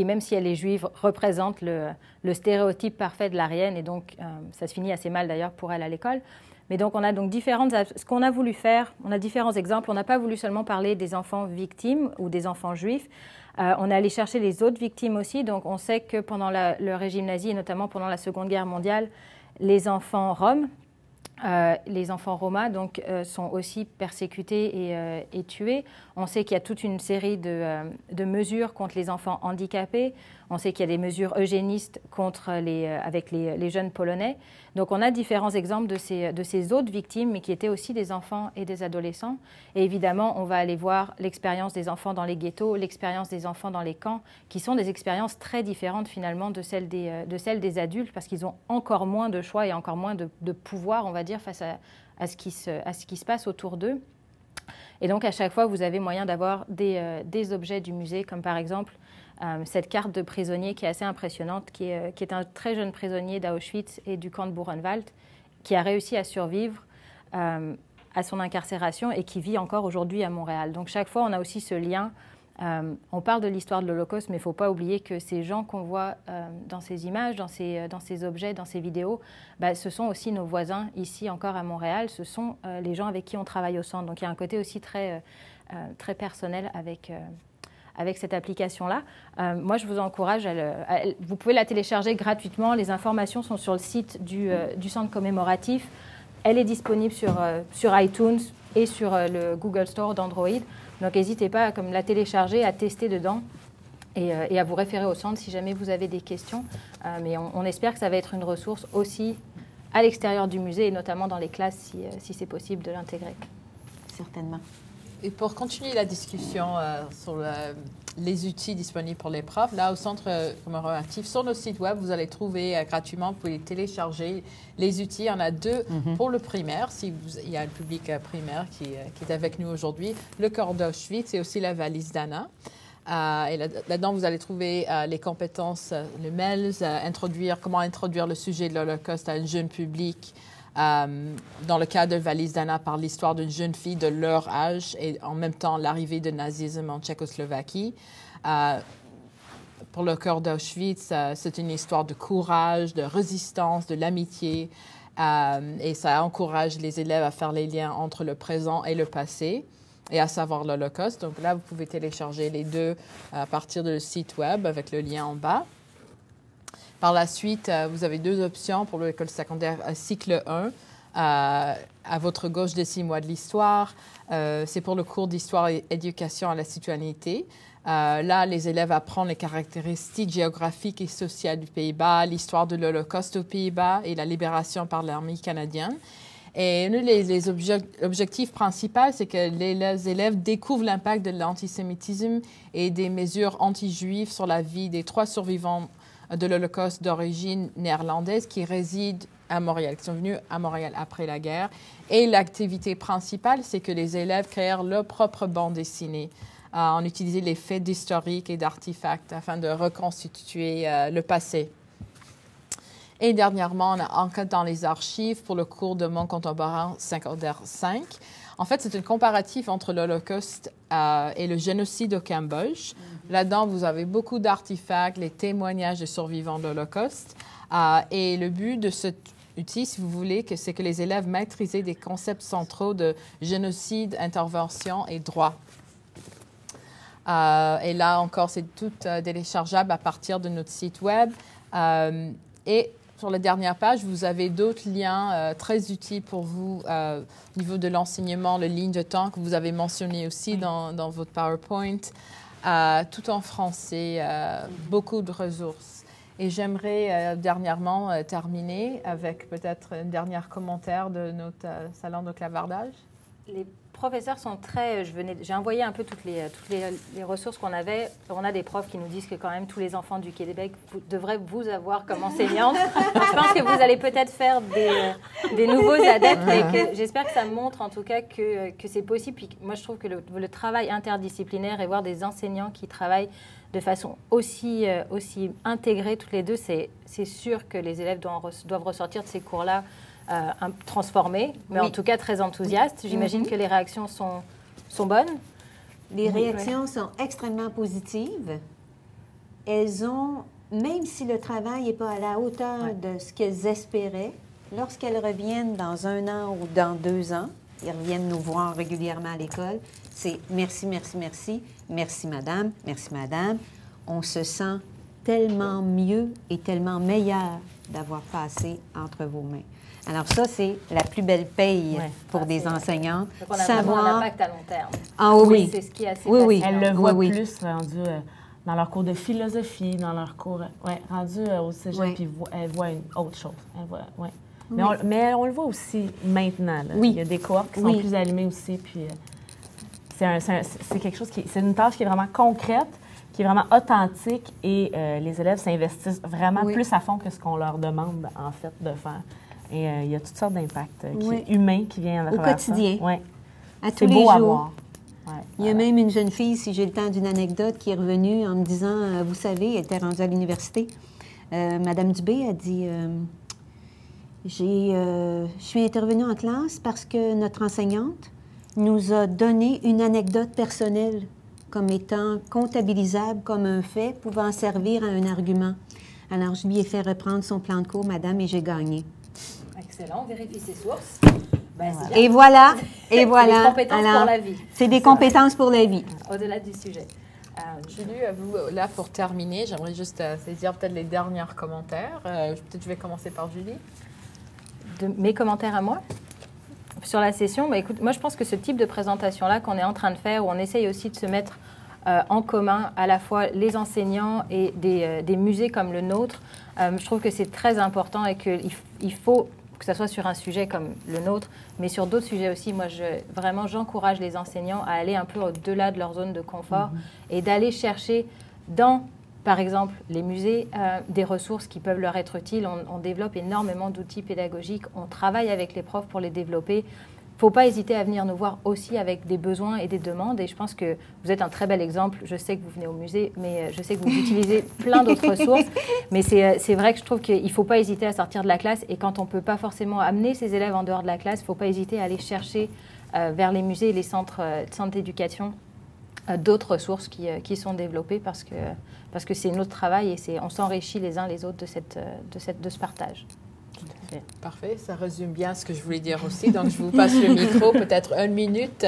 même si elle est juive, représente le stéréotype parfait de l'Aryenne. Et donc, ça se finit assez mal d'ailleurs pour elle à l'école. Mais donc, on a donc ce qu'on a voulu faire, on a différents exemples. On n'a pas voulu seulement parler des enfants victimes ou des enfants juifs. On est allé chercher les autres victimes aussi. Donc, on sait que pendant le régime nazi, et notamment pendant la Seconde Guerre mondiale, les enfants roms, les enfants romas donc, sont aussi persécutés et tués. On sait qu'il y a toute une série de mesures contre les enfants handicapés. On sait qu'il y a des mesures eugénistes avec les jeunes Polonais. Donc on a différents exemples de ces autres victimes, mais qui étaient aussi des enfants et des adolescents. Et évidemment, on va aller voir l'expérience des enfants dans les ghettos, l'expérience des enfants dans les camps, qui sont des expériences très différentes finalement de celles des adultes, parce qu'ils ont encore moins de choix et encore moins de pouvoir, on va dire, face à ce qui se passe autour d'eux. Et donc, à chaque fois, vous avez moyen d'avoir des objets du musée, comme par exemple cette carte de prisonnier qui est assez impressionnante, qui est un très jeune prisonnier d'Auschwitz et du camp de Buchenwald, qui a réussi à survivre à son incarcération et qui vit encore aujourd'hui à Montréal. Donc, chaque fois, on a aussi ce lien. On parle de l'histoire de l'Holocauste, mais il ne faut pas oublier que ces gens qu'on voit dans ces images, dans ces objets, dans ces vidéos, ce sont aussi nos voisins ici encore à Montréal. Ce sont les gens avec qui on travaille au centre. Donc il y a un côté aussi très personnel avec cette application-là. Moi, je vous encourage vous pouvez la télécharger gratuitement. Les informations sont sur le site du centre commémoratif. Elle est disponible sur iTunes et sur le Google Store d'Android. Donc, n'hésitez pas à la télécharger, à tester dedans et à vous référer au centre si jamais vous avez des questions. Mais on espère que ça va être une ressource aussi à l'extérieur du musée et notamment dans les classes si c'est possible de l'intégrer. Certainement. Et pour continuer la discussion sur les outils disponibles pour les profs, là, au Centre commémoratif, sur notre site web, vous allez trouver gratuitement, vous pouvez télécharger les outils. Il y en a deux pour le primaire, il y a le public primaire qui est avec nous aujourd'hui, le cœur d'Auschwitz et aussi la valise d'Anna. Et là-dedans, vous allez trouver les compétences, le MELS, comment introduire le sujet de l'Holocauste à un jeune public. Dans le cas de Valise d'Anna, par l'histoire d'une jeune fille de leur âge et en même temps l'arrivée du nazisme en Tchécoslovaquie. Pour le cœur d'Auschwitz, c'est une histoire de courage, de résistance, de l'amitié et ça encourage les élèves à faire les liens entre le présent et le passé et à savoir l'Holocauste. Donc là, vous pouvez télécharger les deux à partir du site web avec le lien en bas. Par la suite, vous avez deux options pour l'école secondaire cycle 1. À votre gauche, des 6 mois de l'histoire. C'est pour le cours d'histoire et éducation à la citoyenneté. Là, les élèves apprennent les caractéristiques géographiques et sociales du Pays-Bas, l'histoire de l'Holocauste aux Pays-Bas et la libération par l'armée canadienne. Et un des objectifs principaux, c'est que les élèves découvrent l'impact de l'antisémitisme et des mesures anti-juives sur la vie des 3 survivants de l'Holocauste d'origine néerlandaise qui résident à Montréal, qui sont venus à Montréal après la guerre. Et l'activité principale, c'est que les élèves créèrent leur propre bande dessinée. On utilisait les faits d'historique et d'artefacts afin de reconstituer le passé. Et dernièrement, on a enquête dans les archives pour le cours de monde contemporain secondaire 5. En fait, c'est un comparatif entre l'Holocauste et le génocide au Cambodge. Là-dedans, vous avez beaucoup d'artefacts, les témoignages des survivants de l'Holocauste. Et le but de cet outil, si vous voulez, c'est que les élèves maîtrisent des concepts centraux de génocide, intervention et droit. Et là encore, c'est tout téléchargeable à partir de notre site web. Et sur la dernière page, vous avez d'autres liens très utiles pour vous au niveau de l'enseignement, le ligne de temps que vous avez mentionné aussi dans votre PowerPoint, tout en français, beaucoup de ressources. Et j'aimerais dernièrement terminer avec peut-être un dernier commentaire de notre salon de clavardage. Les professeurs sont très... J'ai envoyé un peu toutes les ressources qu'on avait. On a des profs qui nous disent que quand même tous les enfants du Québec devraient vous avoir comme enseignante. Je pense que vous allez peut-être faire des nouveaux adeptes, mais j'espère que ça montre en tout cas que c'est possible. Puis moi, je trouve que le travail interdisciplinaire et voir des enseignants qui travaillent de façon aussi intégrée toutes les deux, c'est sûr que les élèves doivent ressortir de ces cours-là transformés, mais en tout cas très enthousiastes. J'imagine que les réactions sont bonnes. Les réactions sont extrêmement positives. Elles ont, même si le travail n'est pas à la hauteur de ce qu'elles espéraient, lorsqu'elles reviennent dans 1 an ou dans 2 ans, ils reviennent nous voir régulièrement à l'école, c'est merci, merci, merci, merci madame, merci madame. On se sent tellement mieux et tellement meilleur d'avoir passé entre vos mains. Alors ça, c'est la plus belle paye pour des enseignants. Donc on a vraiment un impact à long terme. Ah oui. C'est ce qui est assez oui. Elles le voient plus rendu dans leurs cours de philosophie, dans leurs cours... rendu au cégep, puis elles voient une autre chose. Mais on le voit aussi maintenant. Là. Oui. Il y a des cohortes qui sont plus allumées aussi, puis c'est quelque chose qui... C'est une tâche qui est vraiment concrète, qui est vraiment authentique, et les élèves s'investissent vraiment plus à fond que ce qu'on leur demande, en fait, de faire. Et il y a toutes sortes d'impacts humains qui viennent au quotidien. Oui. À tous les jours. À voir. Ouais, il y a même une jeune fille, si j'ai le temps d'une anecdote, qui est revenue en me disant, vous savez, elle était rendue à l'université. Madame Dubé a dit, je suis intervenue en classe parce que notre enseignante nous a donné une anecdote personnelle comme étant comptabilisable comme un fait, pouvant servir à un argument. Alors, je lui ai fait reprendre son plan de cours, madame, et j'ai gagné. Excellent, vérifie ses sources. Et voilà, C'est des compétences pour la vie. C'est des compétences pour la vie. Au-delà du sujet. Julie, vous, là, pour terminer, j'aimerais juste saisir peut-être les derniers commentaires. Peut-être je vais commencer par Julie. Mes commentaires à moi sur la session, écoute, moi je pense que ce type de présentation-là qu'on est en train de faire, où on essaye aussi de se mettre en commun à la fois les enseignants et des musées comme le nôtre, je trouve que c'est très important et qu'il faut que ce soit sur un sujet comme le nôtre, mais sur d'autres sujets aussi. Moi, j'encourage les enseignants à aller un peu au-delà de leur zone de confort et d'aller chercher dans, par exemple, les musées, des ressources qui peuvent leur être utiles. On développe énormément d'outils pédagogiques. On travaille avec les profs pour les développer. Il ne faut pas hésiter à venir nous voir aussi avec des besoins et des demandes. Et je pense que vous êtes un très bel exemple. Je sais que vous venez au musée, mais je sais que vous utilisez plein d'autres ressources. Mais c'est vrai que je trouve qu'il ne faut pas hésiter à sortir de la classe. Et quand on ne peut pas forcément amener ses élèves en dehors de la classe, il ne faut pas hésiter à aller chercher vers les musées et les centres d'éducation d'autres ressources qui sont développées parce que c'est notre travail et on s'enrichit les uns les autres de ce partage. Parfait, ça résume bien ce que je voulais dire aussi. Donc, je vous passe le micro, peut-être 1 minute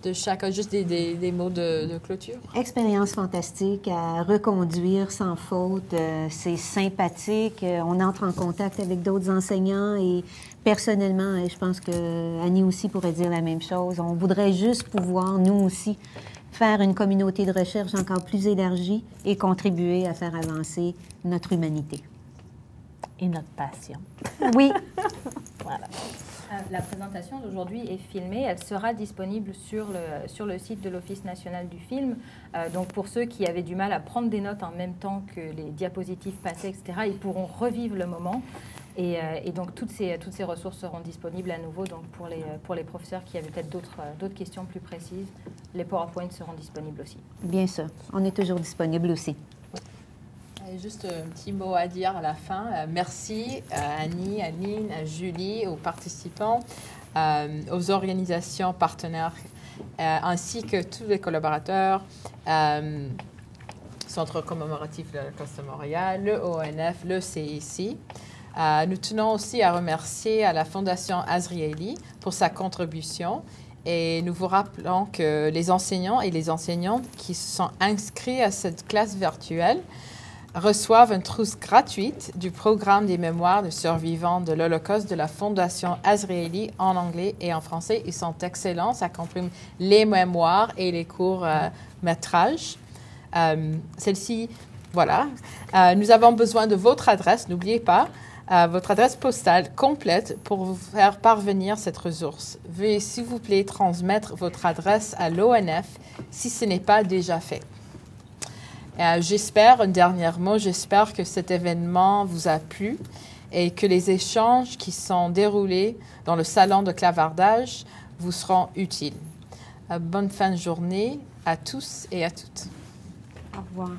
de chacun, juste des mots de clôture. Expérience fantastique à reconduire sans faute. C'est sympathique. On entre en contact avec d'autres enseignants et personnellement, je pense que Annie aussi pourrait dire la même chose. On voudrait juste pouvoir, nous aussi, faire une communauté de recherche encore plus élargie et contribuer à faire avancer notre humanité. Et notre passion. Oui. Voilà. La présentation d'aujourd'hui est filmée. Elle sera disponible sur le site de l'Office national du film. Donc, pour ceux qui avaient du mal à prendre des notes en même temps que les diapositives passaient, etc., ils pourront revivre le moment. Et donc, toutes ces ressources seront disponibles à nouveau. Donc, pour les professeurs qui avaient peut-être d'autres questions plus précises, les PowerPoints seront disponibles aussi. Bien sûr. On est toujours disponible aussi. Et juste un petit mot à dire à la fin. Merci à Annie, à Aline, à Julie, aux participants, aux organisations partenaires, ainsi que tous les collaborateurs, Centre commémoratif de l'Holocauste de Montréal, le ONF, le CIC. Nous tenons aussi à remercier à la Fondation Azrieli pour sa contribution et nous vous rappelons que les enseignants et les enseignantes qui se sont inscrits à cette classe virtuelle reçoivent une trousse gratuite du programme des mémoires de survivants de l'Holocauste de la Fondation Azrieli en anglais et en français. Ils sont excellents, ça comprime les mémoires et les courts métrages. Celle-ci, voilà. Nous avons besoin de votre adresse, n'oubliez pas, votre adresse postale complète pour vous faire parvenir cette ressource. Veuillez, s'il vous plaît, transmettre votre adresse à l'ONF si ce n'est pas déjà fait. J'espère, un dernier mot, j'espère que cet événement vous a plu et que les échanges qui sont déroulés dans le salon de clavardage vous seront utiles. Bonne fin de journée à tous et à toutes. Au revoir.